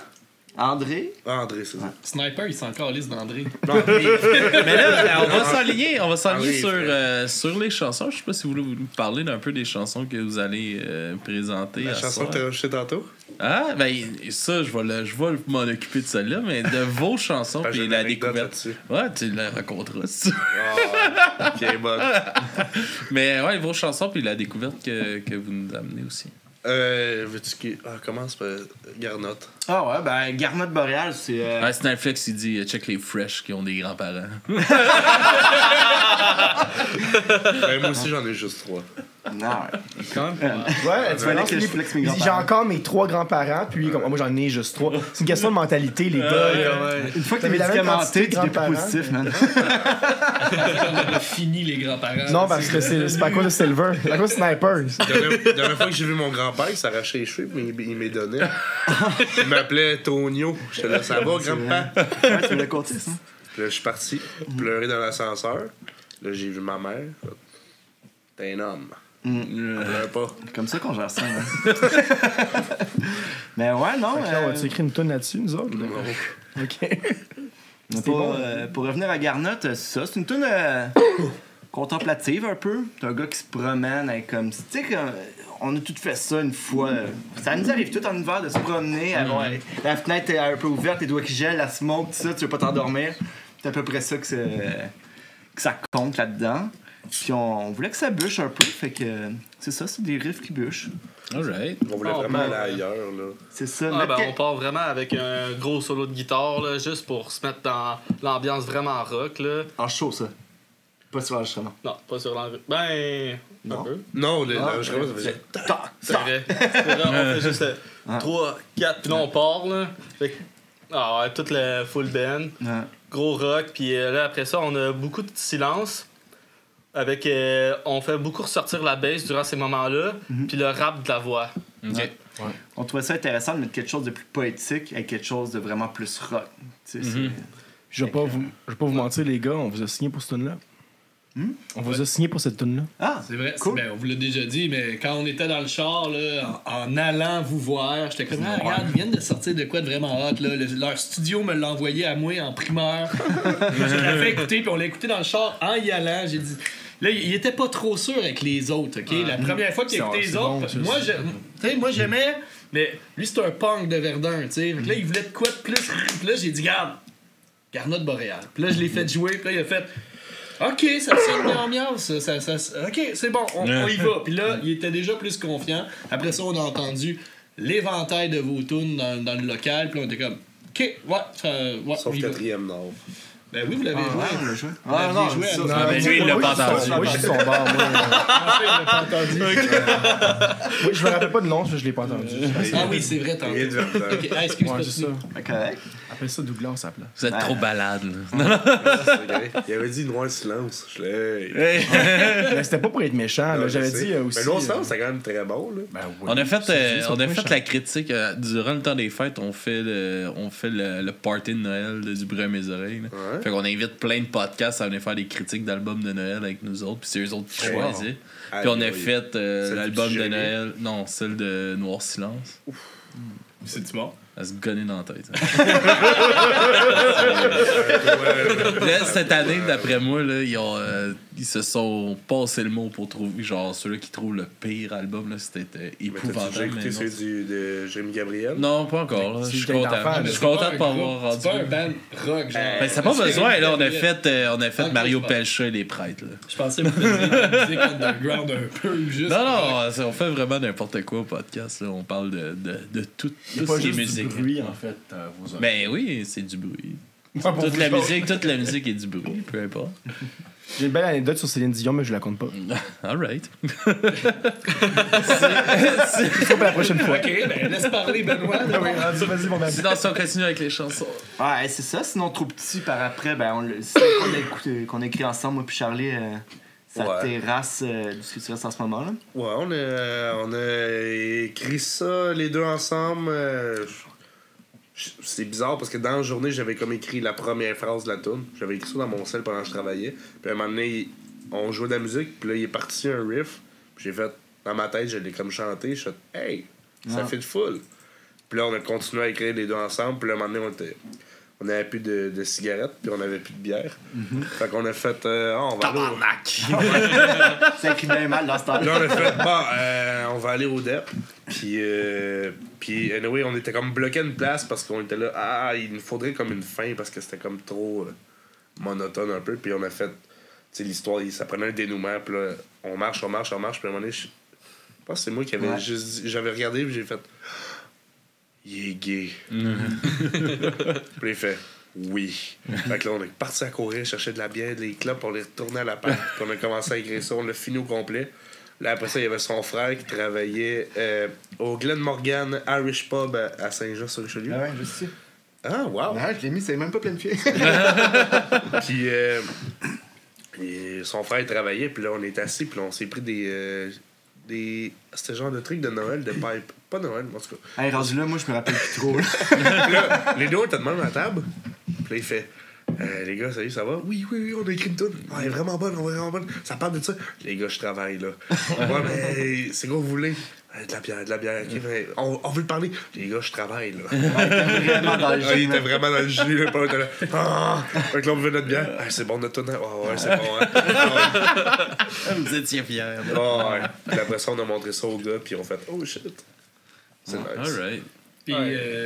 André, c'est ça. Sniper, il s'en calisse d'André. Mais là, on va s'enligner sur les chansons. Je sais pas si vous voulez vous parler d'un peu des chansons que vous allez présenter. La chanson que t'as rajoutée tantôt? Ah, ben ça, je vais m'en occuper de celle-là, mais de vos chansons puis la découverte. Ouais, tu la raconteras. Ok, bon. Mais ouais, vos chansons puis la découverte que vous nous amenez aussi. Veux-tu qu'il commence par Garnotte? Ah ouais, ben Garnotte Boréal, c'est... Ouais, Snipeflex, il dit check les fresh qui ont des grands-parents. Ben, moi aussi, j'en ai juste 3. Non, Quand même. Ouais, tu vas que je flex mes grands-parents. J'ai encore mes 3 grands-parents, puis comme moi j'en ai juste 3. C'est une question de mentalité, les gars. Une fois que t'es T'avais la même médicamenté, tu quantité de deviens plus positif, man. On a fini les grands-parents. Non, parce que c'est pas à cause de Silver, c'est à cause de Sniper. La dernière fois que j'ai vu mon grand-père, il s'arrachait les cheveux, mais il m'est donné. Il m'appelait Tonio. J'étais là, ça va, grand-père? Ouais, tu me l'as conté, ça. Puis là, je suis parti pleurer dans l'ascenseur. Là, j'ai vu ma mère. T'es un homme. Pleure pas. Comme ça qu'on gère ça, hein. Mais ouais, non. On va-tu écrire une tonne là-dessus, nous autres? Non. OK. Pour revenir à Garnotte, c'est ça. C'est une tune contemplative un peu. C'est un gars qui se promène avec comme... Tu sais, on a tout fait ça une fois. Ça nous arrive tout en hiver de se promener, avoir la fenêtre un peu ouverte, les doigts qui gèlent, la smoke, tout ça, tu veux pas t'endormir. C'est à peu près ça que ça compte là-dedans. Puis on voulait que ça bûche un peu, fait que c'est ça, c'est des riffs qui bûchent. Alright. On voulait vraiment aller ailleurs, là. C'est ça. On part vraiment avec un gros solo de guitare, là, juste pour se mettre dans l'ambiance vraiment rock, là. En chaud, ça. Pas sur l'enregistrement. Non, pas sur l'enregistrement. Ben, un peu. Non, l'enregistrement, ça faisait... C'est vrai. On fait juste 3, 4, puis là, on part, là. Fait que, toute la full band. Gros rock, puis là, après ça, on a beaucoup de silence. Avec, on fait beaucoup ressortir la bass durant ces moments-là, puis le rap de la voix. OK. Ouais. On trouvait ça intéressant de mettre quelque chose de plus poétique avec quelque chose de vraiment plus rock. Je vais pas vous mentir, les gars, on vous a signé pour ce tune-là. On vous a signé pour cette tune-là. Ah, C'est vrai, cool. ben, on vous l'a déjà dit, mais quand on était dans le char, là, en allant vous voir, j'étais comme, regarde, ils viennent de sortir de quoi de vraiment hot. Là. Leur studio me l'a envoyé à moi en primeur. Je l'avais écouté, puis on l'a écouté dans le char en y allant. J'ai dit. Là, il était pas trop sûr avec les autres, OK? La première fois qu'il a écouté les autres, moi, j'aimais, mais lui, c'est un punk de Verdun, tu sais. Là, il voulait de quoi de plus. Puis là, j'ai dit, garde, Garnotte Boréal. Puis là, je l'ai fait jouer, puis là, il a fait... OK, ça sonne l'ambiance. OK, c'est bon, on y va. Puis là, il était déjà plus confiant. Après ça, on a entendu l'éventail de vos tunes dans le local. Puis là, on était comme, OK, ouais. Sauf quatrième Nord. Ben oui, vous l'avez joué. On l'a joué. Vous l'aviez joué à nous. Lui, il l'a pas entendu. Moi, je suis son bar, moi. Il l'a pas entendu. Oui, je me rappelle pas de nom, je l'ai pas entendu. Ah oui, c'est vrai, Il vient de tantôt. Verdun. OK, excuse-moi. Ouais, c'est ça. Correct. Appelle ça Douglas à la place. Vous êtes trop balade, là. Il avait dit Noir Silence. Je l'ai. Mais c'était pas pour être méchant, là. J'avais dit aussi. Mais Noir Silence, c'est quand même très bon, là. Ben oui. On a fait, C'est on a méchant. fait la critique durant le temps des fêtes. On fait le party de Noël du bruit à mes oreilles. Là. Ouais. Fait qu'on invite plein de podcasts à venir faire des critiques d'albums de Noël avec nous autres. Puis c'est eux autres qui Wow. choisissent. Puis on a fait Celle l'album du de Génie. Noël. Non, celle de Noir Silence. C'est-tu bon? À se gonner dans la tête. Là, cette année, d'après moi, là, ils se sont passé le mot pour trouver, genre, ceux-là qui trouvent le pire album, là, c'était Mais t'as déjà épouvantable. écouté mais celui de Jérémy Gabriel? non, pas encore. Là. Si Je suis t'es content. d'enfant, Je suis C'est content un de pas avoir groupe, rendu. C'est pas un band rock, genre. Ben, ça n'a pas besoin. Là, on a fait Ok, Mario je pense. Pelcha et les prêtres. Là. Je pensais que vous faisiez de la musique underground un peu, juste. Non, on fait vraiment n'importe quoi au podcast. Là. On parle de tout Il y a ce pas qui est juste musique. du bruit, en fait, vos oreilles. Ben oui, c'est du bruit. Pas pour Toute vous la autres. musique est du bruit, peu importe. J'ai une belle anecdote sur Céline Dion, mais je la compte pas. All right. C'est pour la prochaine fois. Ok, ben laisse parler Benoît. Ah oui, rendu, vas-y, mon ami. Sinon, si on continue avec les chansons. Ouais, c'est ça. Sinon, trop petit, par après, ben, c'est qu'on a écrit ensemble, moi puis Charlie, sa Ouais. terrasse du ce que tu restes en ce moment. Là. Ouais, on a écrit ça les deux ensemble. C'est bizarre parce que dans la journée, j'avais comme écrit la première phrase de la tune. J'avais écrit ça dans mon cell pendant que je travaillais. Puis à un moment donné, on jouait de la musique, puis là, il est parti un riff. Puis j'ai fait, dans ma tête, je l'ai comme chanté. Je fait, hey, ça Ah. fait de full. Puis là, on a continué à écrire les deux ensemble. Puis là, à un moment donné, on avait plus de cigarettes, puis on avait plus de bière. Fait qu'on a fait, on va aller Ça écrit bien mal dans ce temps-là. Là, on a fait, bon, on va aller au DEP. Puis anyway, on était comme bloqué à une place parce qu'on était là, il nous faudrait comme une fin parce que c'était comme trop monotone un peu. Puis on a fait, tu sais, l'histoire, ça prenait un dénouement. Puis là, on marche. Puis à un moment donné, je pense que c'est moi qui avais juste dit, j'avais regardé, puis j'ai fait, il est gay. Puis il fait, oui. Fait que là, on est parti à courir, chercher de la bière, des clopes, on les retournait à l'appart. Puis on a commencé à écrire ça, on l'a fini au complet. Là, après ça, il y avait son frère qui travaillait au Glen Morgan Irish Pub à Saint-Jean-sur-Richelieu. Ah ouais, je sais. Ah, wow! Ah, je l'ai mis, c'est même pas planifié. Puis et son frère il travaillait, puis là, on est assis, puis là, on s'est pris des c'était genre de trucs de Noël, de pipe. Pas Noël, en tout cas. Hey, rendu là, moi, je me rappelle plus trop. Là. Puis là, les deux, on était de même à la table. Puis là, il fait les gars, salut, ça va? Oui, on a écrit une tune. Elle est vraiment bonne, vraiment bonne. Ça parle de ça. Les gars, je travaille, là. Ouais, mais c'est quoi vous voulez? De la bière. OK, mais on veut te parler. Les gars, je travaille, là. Vraiment dans le jeu. Il était vraiment dans le jus, là. Pas là. Fait que là, on veut notre bière. C'est bon, notre tune. Ouais, c'est bon, hein. Vous étiez fiers. Ouais. Puis après ça, on a montré ça aux gars, puis on fait, oh shit. C'est nice. All right. Puis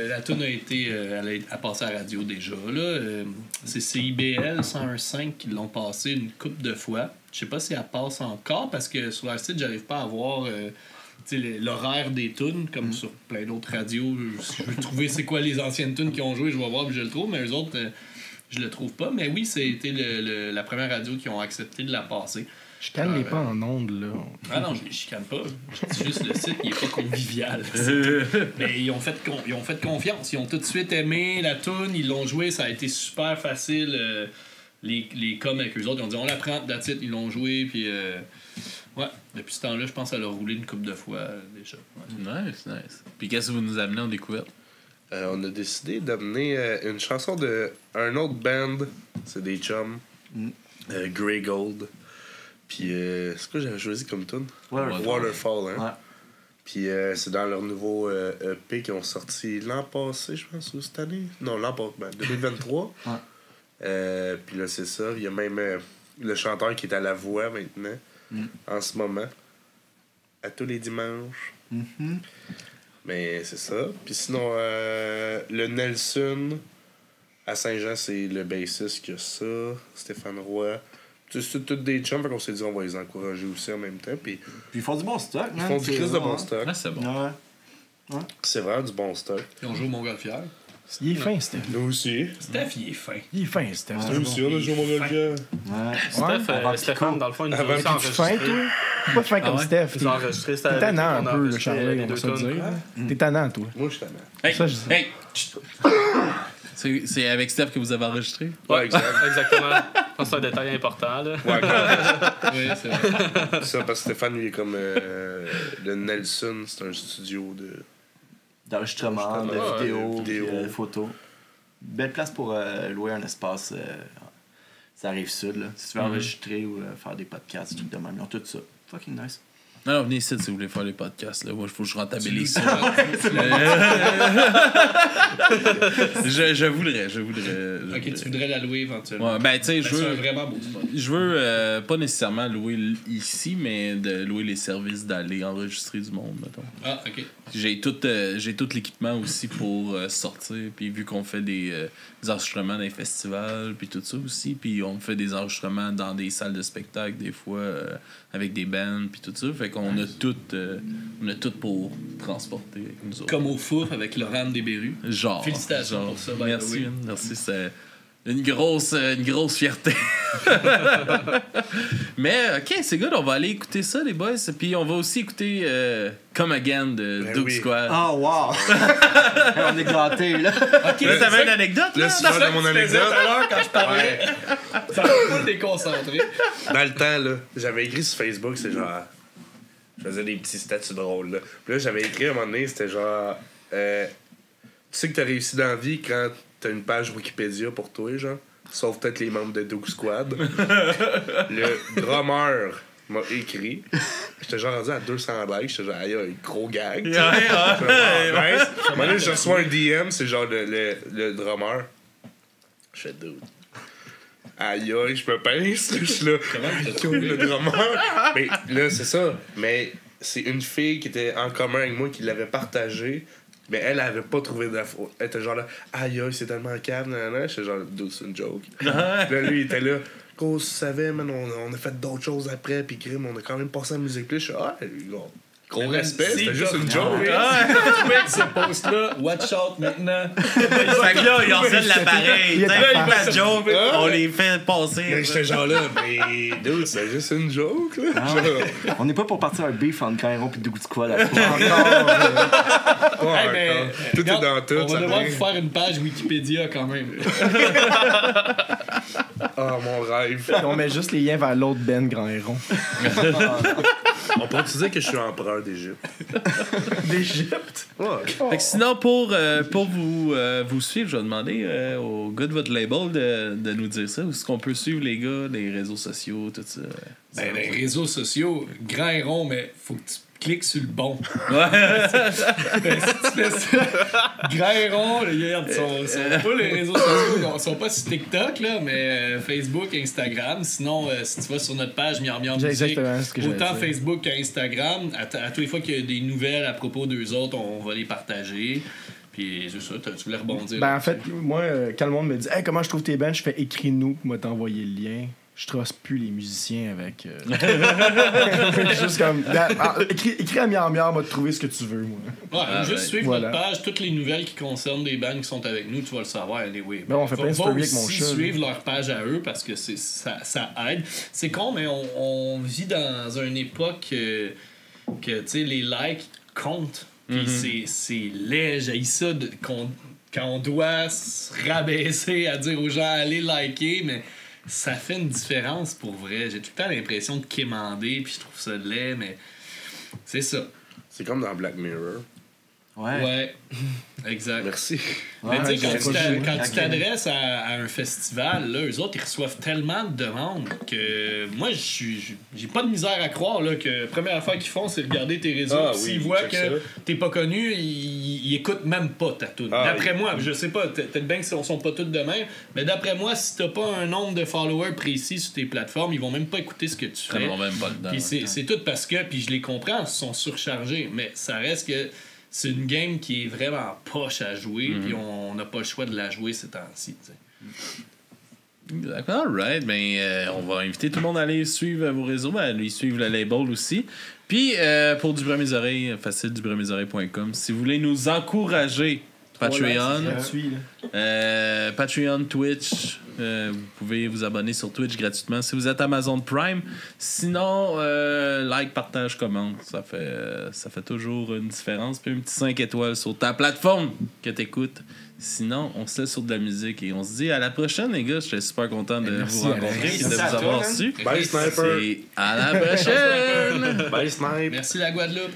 la tune a été elle a passé à la radio déjà. Là. C'est CIBL 101.5 qui l'ont passé une couple de fois. Je sais pas si elle passe encore parce que sur leur site, j'arrive pas à voir l'horaire des tunes comme sur plein d'autres radios. Si je veux trouver c'est quoi les anciennes tunes qui ont joué, je vais voir puis je le trouve. Mais eux autres, je le trouve pas. Mais oui, c'était la première radio qui ont accepté de la passer. Je calme les pas en ondes, là. Ah non, je les chicane pas. C'est juste le site, il est pas convivial. Mais ils ont fait confiance. Ils ont tout de suite aimé la toune, ils l'ont joué, ça a été super facile. Les coms avec eux autres, ils ont dit on la prend, that's it, ils l'ont joué, puis ouais, depuis ce temps-là, je pense qu'elle a roulé une couple de fois déjà. Ouais. Nice. Puis qu'est-ce que vous nous amenez en découverte? On a décidé d'amener une chanson de un autre band, c'est des chums, Grey Gold. Puis, c'est quoi j'avais choisi comme tune? Waterfall, hein? Ouais. Puis, c'est dans leur nouveau EP qu'ils ont sorti l'an passé, je pense, ou cette année? Non, l'an passé, 2023. Ouais. Puis là, c'est ça. Il y a même le chanteur qui est à la voix maintenant, en ce moment, à tous les dimanches. Mais c'est ça. Puis sinon, le Nelson, à Saint-Jean, c'est le bassiste qui a ça. Stéphane Roy. C'est tous des chums, fait qu'on s'est dit on va les encourager aussi en même temps. Puis ils font du bon stock, Ils font du crise de bon stock. Ah, c'est bon. Ouais. C'est vraiment du bon stock. Puis on joue au Montgolfière. Il est fin, Steph. Nous aussi. Steph, il est fin. Il est fin, Steph. Nous aussi, on a joué au Montgolfière. Ouais. Stéphane, dans le fond, il nous a T'es aussi fin, enregistré. toi? T'es pas fin comme Steph. Ils ont enregistré, c'était T'es avec tannant lui un qu'on a peu, le enregistré Charlie, les on va deux se le tunes. dire. T'es tannant, toi. Moi, je suis tannant. Hey, Ça, je dis. hey, c'est avec Steph que vous avez enregistré? Ouais, Exactement. C'est un détail important, là. Ouais, Oui, c'est vrai. ça, parce que Stéphane, lui, est comme le Nelson, c'est un studio d'enregistrement, de vidéos, vidéo. photos. Belle place pour louer un espace. Ça arrive sud, là. Si tu veux enregistrer ou faire des podcasts, des trucs de même. Ils ont tout ça. Fucking nice. Non, venez ici si vous voulez faire les podcasts. Là. Moi, il faut que je rentabilise ça. Je voudrais. Ok, tu voudrais la louer éventuellement. Ouais, ben, tu sais, C'est un vraiment beau spot. Je veux pas nécessairement louer ici, mais de louer les services d'aller enregistrer du monde, mettons. Ah, ok. J'ai tout l'équipement aussi pour sortir. Puis vu qu'on fait des enregistrements dans les festivals, puis tout ça aussi. Puis on fait des enregistrements dans des salles de spectacle, des fois, avec des bands, puis tout ça. Fait qu'on a tout pour transporter avec nous autres. Comme au four avec Laurent Desberus. Genre. Félicitations pour ça, by the Merci, way. merci. C'est une grosse fierté. Mais, OK, c'est good. On va aller écouter ça, les boys. Puis on va aussi écouter Come Again de Duke Squad. Oh, wow! On est gâtés, là. Ok, Là, t'avais une anecdote, là? Là, c'est ça de mon anecdote. Tout à l'heure, quand je parlais, ça m'a pas déconcentré. Dans le temps, là, j'avais écrit sur Facebook, c'est genre. Je faisais des petits statuts drôles, là. Puis là, j'avais écrit à un moment donné, c'était genre. Tu sais que t'as réussi dans la vie quand t'as une page Wikipédia pour toi, genre. Sauf peut-être les membres de Duke Squad. Le drummer m'a écrit. J'étais genre rendu à 200 likes. J'étais genre, aïe, gros gag. Nice. Maintenant, je reçois un DM, c'est genre le drummer. Je fais dude. Aïe, je me pince. Je suis là. Le drummer. Mais là, c'est ça. Mais c'est une fille qui était en commun avec moi qui l'avait partagé. Mais elle avait pas trouvé de la faute. Elle était genre là, aïe, c'est tellement calme, nanana. J'étais genre, dude, c'est une joke. Là, lui, il était là, gros, tu savais, man, on a fait d'autres choses après, puis crime, on a quand même passé la musique. Puis là, je suis, gros respect, c'était juste une joke. Ce post-là, watch out maintenant. Fait que là, ils en fait de l'appareil. Là, Ils fait de joke. On les fait passer. Mais j'étais genre là, mais dude, c'est juste une joke, là. Ah, on n'est pas pour partir un beef entre Cairo et Duke Squad à toi. Hey, mais, Tout est dans tout. On va ça devoir vient. vous faire une page Wikipédia quand même. Ah, mon rêve. On met juste les liens vers l'autre Ben Grand Héron. On peut dire que je suis empereur d'Égypte. D'Égypte? Fait que sinon, pour vous suivre, je vais demander au gars de votre label de nous dire ça. Où est-ce qu'on peut suivre les gars, les réseaux sociaux, tout ça? Ben, les réseaux sociaux, grand et rond, mais faut que tu cliques sur le bon. Ouais. Ben, si tu fais ça, grand et rond, regarde, sont pas les réseaux sociaux, ils sont pas sur TikTok, là, mais Facebook, Instagram. Sinon, si tu vas sur notre page Miam Miam Musique, Exactement ce que j'allais autant dire. Facebook qu'Instagram, à tous les fois qu'il y a des nouvelles à propos d'eux autres, on va les partager. Puis c'est ça, tu voulais rebondir. Ben, en fait, moi, quand le monde me dit hey, comment je trouve tes bands, je fais écris-nous, moi t'envoyer le lien. Je trosse plus les musiciens avec. Juste comme. Écris à Miam Miam, va te trouver ce que tu veux, moi. Ouais, juste suivre voilà. notre page, toutes les nouvelles qui concernent des bands qui sont avec nous, tu vas le savoir. Anyway. Ben, on fait plein de stories avec mon aussi chat. suivre leur page à eux parce que ça aide. C'est con, mais on vit dans une époque que tu sais, les likes comptent. Puis c'est laid, j'haïs ça quand on doit se rabaisser à dire aux gens allez liker, mais ça fait une différence pour vrai. J'ai tout le temps l'impression de quémander, puis je trouve ça laid, mais c'est ça. C'est comme dans Black Mirror. Ouais. Exact. Merci. Mais tu sais, quand tu t'adresses à un festival, là, eux autres, ils reçoivent tellement de demandes que moi, j'ai pas de misère à croire là, que la première affaire qu'ils font, c'est regarder tes réseaux. S'ils voient que t'es pas connu, ils écoutent même pas ta tune. D'après moi, je sais pas, peut-être bien qu'ils sont pas tous de même, mais d'après moi, si t'as pas un nombre de followers précis sur tes plateformes, ils vont même pas écouter ce que tu fais. Ils vont même pas dedans. Puis c'est tout parce que, puis je les comprends, ils sont surchargés, mais ça reste que c'est une game qui est vraiment poche à jouer, puis on n'a pas le choix de la jouer ces temps-ci. Alright, ben on va inviter tout le monde à aller suivre vos réseaux, à aller suivre le label aussi. Puis pour Du bruit à mes oreilles, facile dubruitmesoreilles.com. Si vous voulez nous encourager, Patreon, Patreon, Twitch, vous pouvez vous abonner sur Twitch gratuitement si vous êtes Amazon Prime. Sinon, like, partage, commente, ça fait toujours une différence. Puis un petit 5 étoiles sur ta plateforme que t'écoutes. Sinon, on se laisse sur de la musique et on se dit à la prochaine, les gars. J'étais super content de vous rencontrer et de vous avoir su. Bye, Sniper. Et à la prochaine. Bye, Sniper. Merci la Guadeloupe.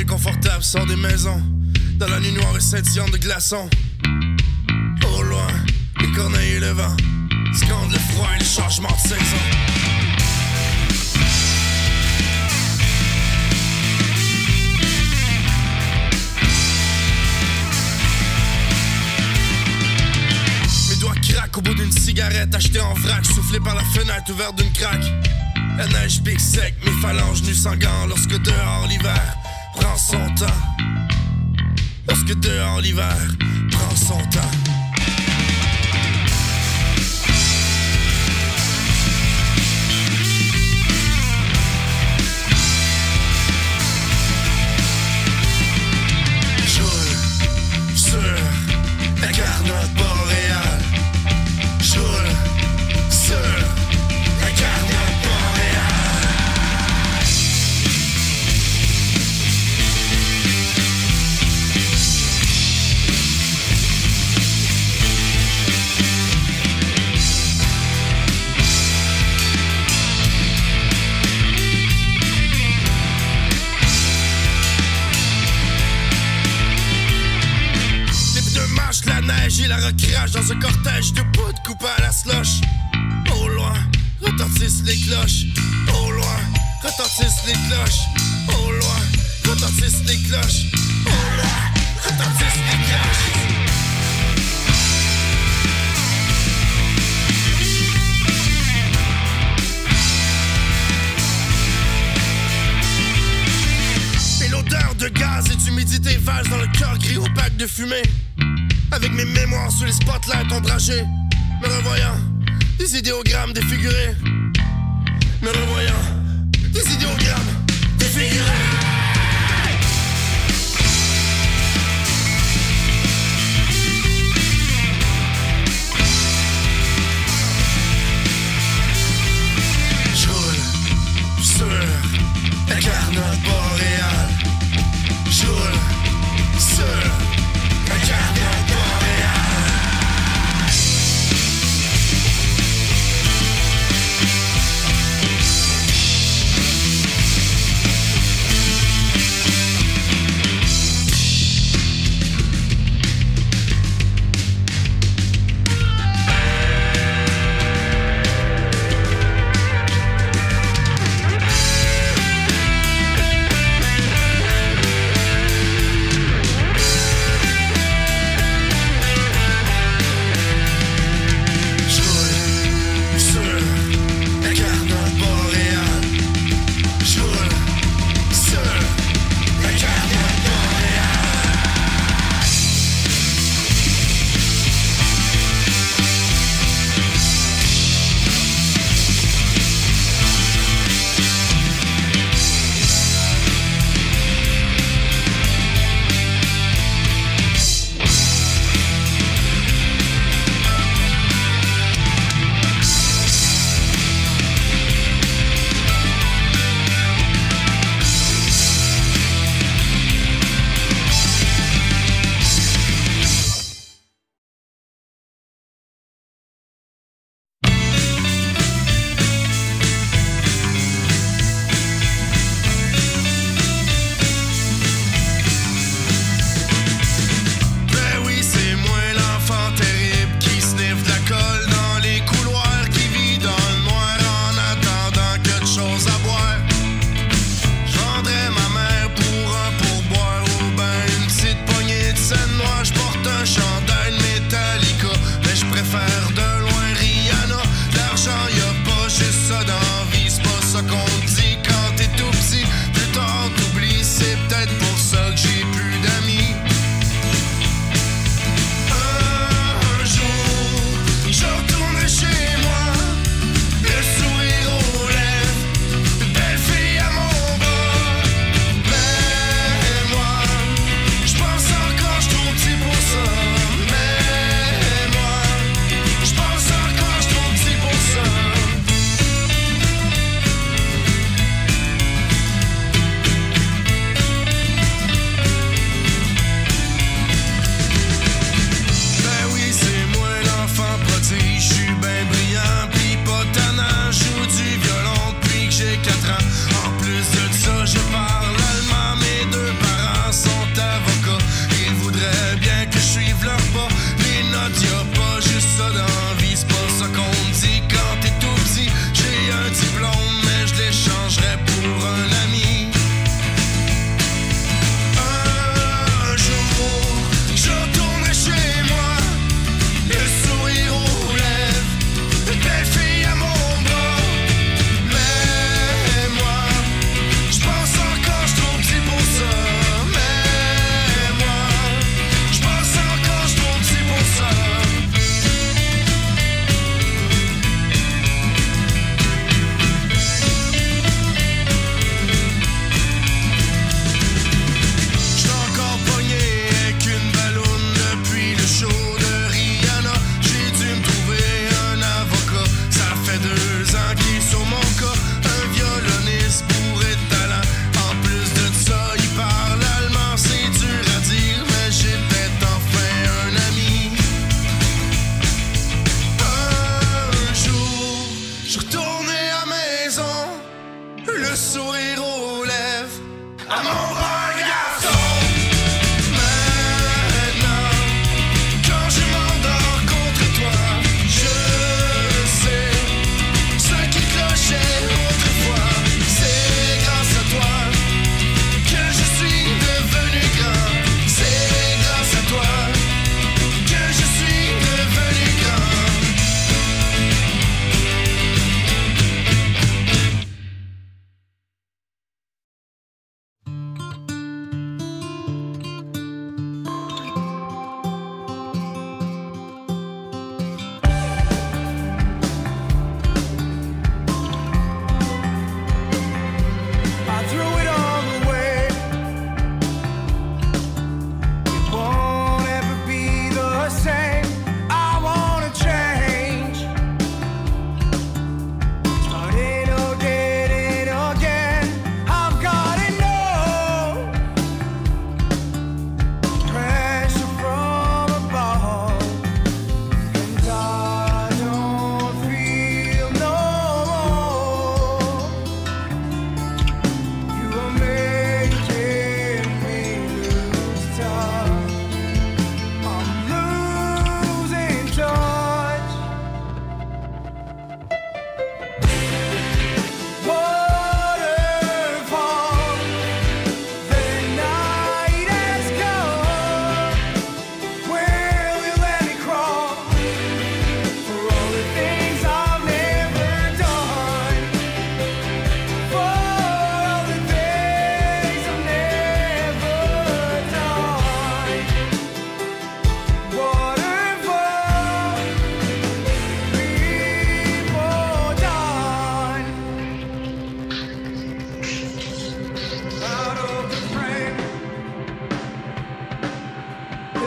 Confortable sort des maisons, dans la nuit noire et scintillante de glaçons. Au loin, les corneilles et le vent scandent le froid et les changements de saison. Mes doigts craquent au bout d'une cigarette achetée en vrac, soufflée par la fenêtre ouverte d'une craque. La neige pique sec, mes phalanges nues sans gants lorsque dehors l'hiver prend son temps. Lorsque dehors l'hiver prend son temps. J'roule sur la garnotte boréale. J'roule sur la garnotte boréale. La neige et la recrache dans un cortège de poudre coupé à la slush. Au loin, retentissent les cloches. Au loin, retentissent les cloches. Au loin, retentissent les cloches. Au loin, retentissent les cloches. Et l'odeur de gaz et d'humidité valse dans le cœur gris opaque de fumée. Avec mes mémoires sous les spotlights ombragés, me revoyant des idéogrammes défigurés. Me revoyant des idéogrammes défigurés. J'roule sur la garnotte boréale. J'roule sur la garnotte boréale.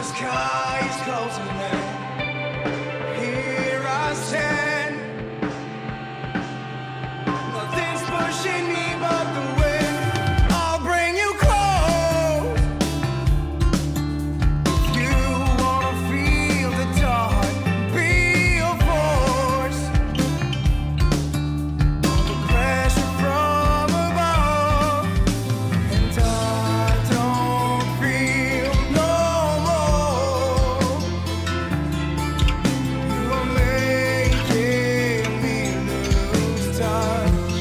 sky is closing in. Here I stand. Nothing's pushing me but the wind. I'll bring you close. You wanna feel the dark, be a force. All the pressure from above, and I don't feel no more. You are making me lose touch.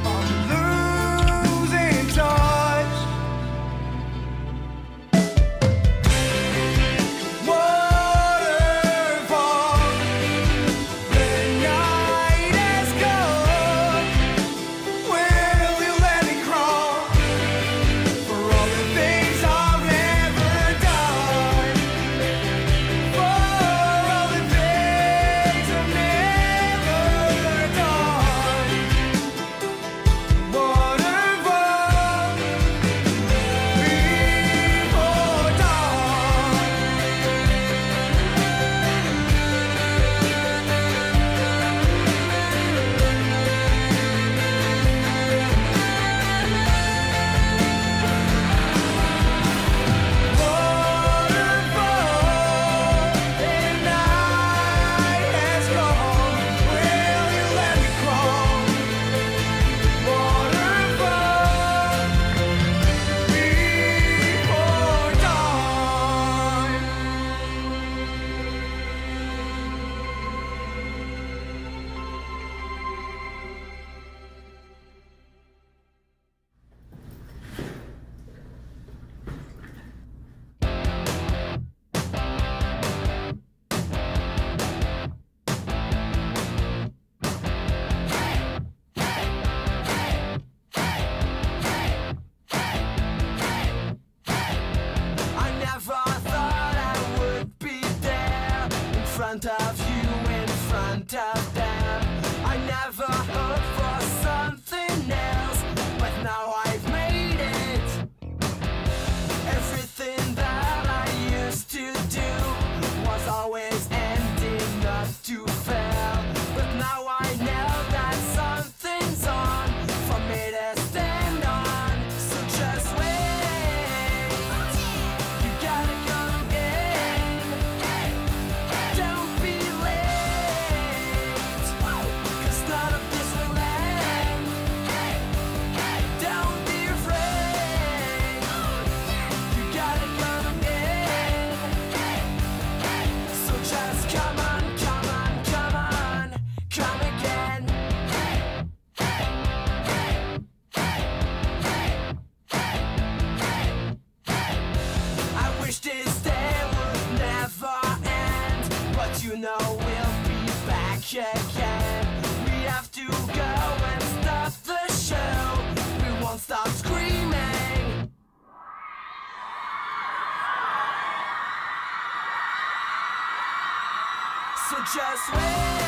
I'm losing touch. Waterfall, the night has come. Will you let me crawl for all the things I've never done? For all the things I've never done. Waterfall before dawn. Waterfall, the night has gone. Will you let me crawl? Waterfall before dawn. I never thought I would be there in front of you, in front of them. I never hoped for something else, but now I've made it. Everything that I used to do was always ending up to fail, but now I know that something's on for me to stand on. So just wait. You gotta come in. Don't be late, 'cause none of this will end. Don't be afraid. You gotta come in. So just come on, come on, come on, come again. I wish this day would never end, but you know we'll be back again. We have to go and stop the show. We won't stop screaming. So just wait.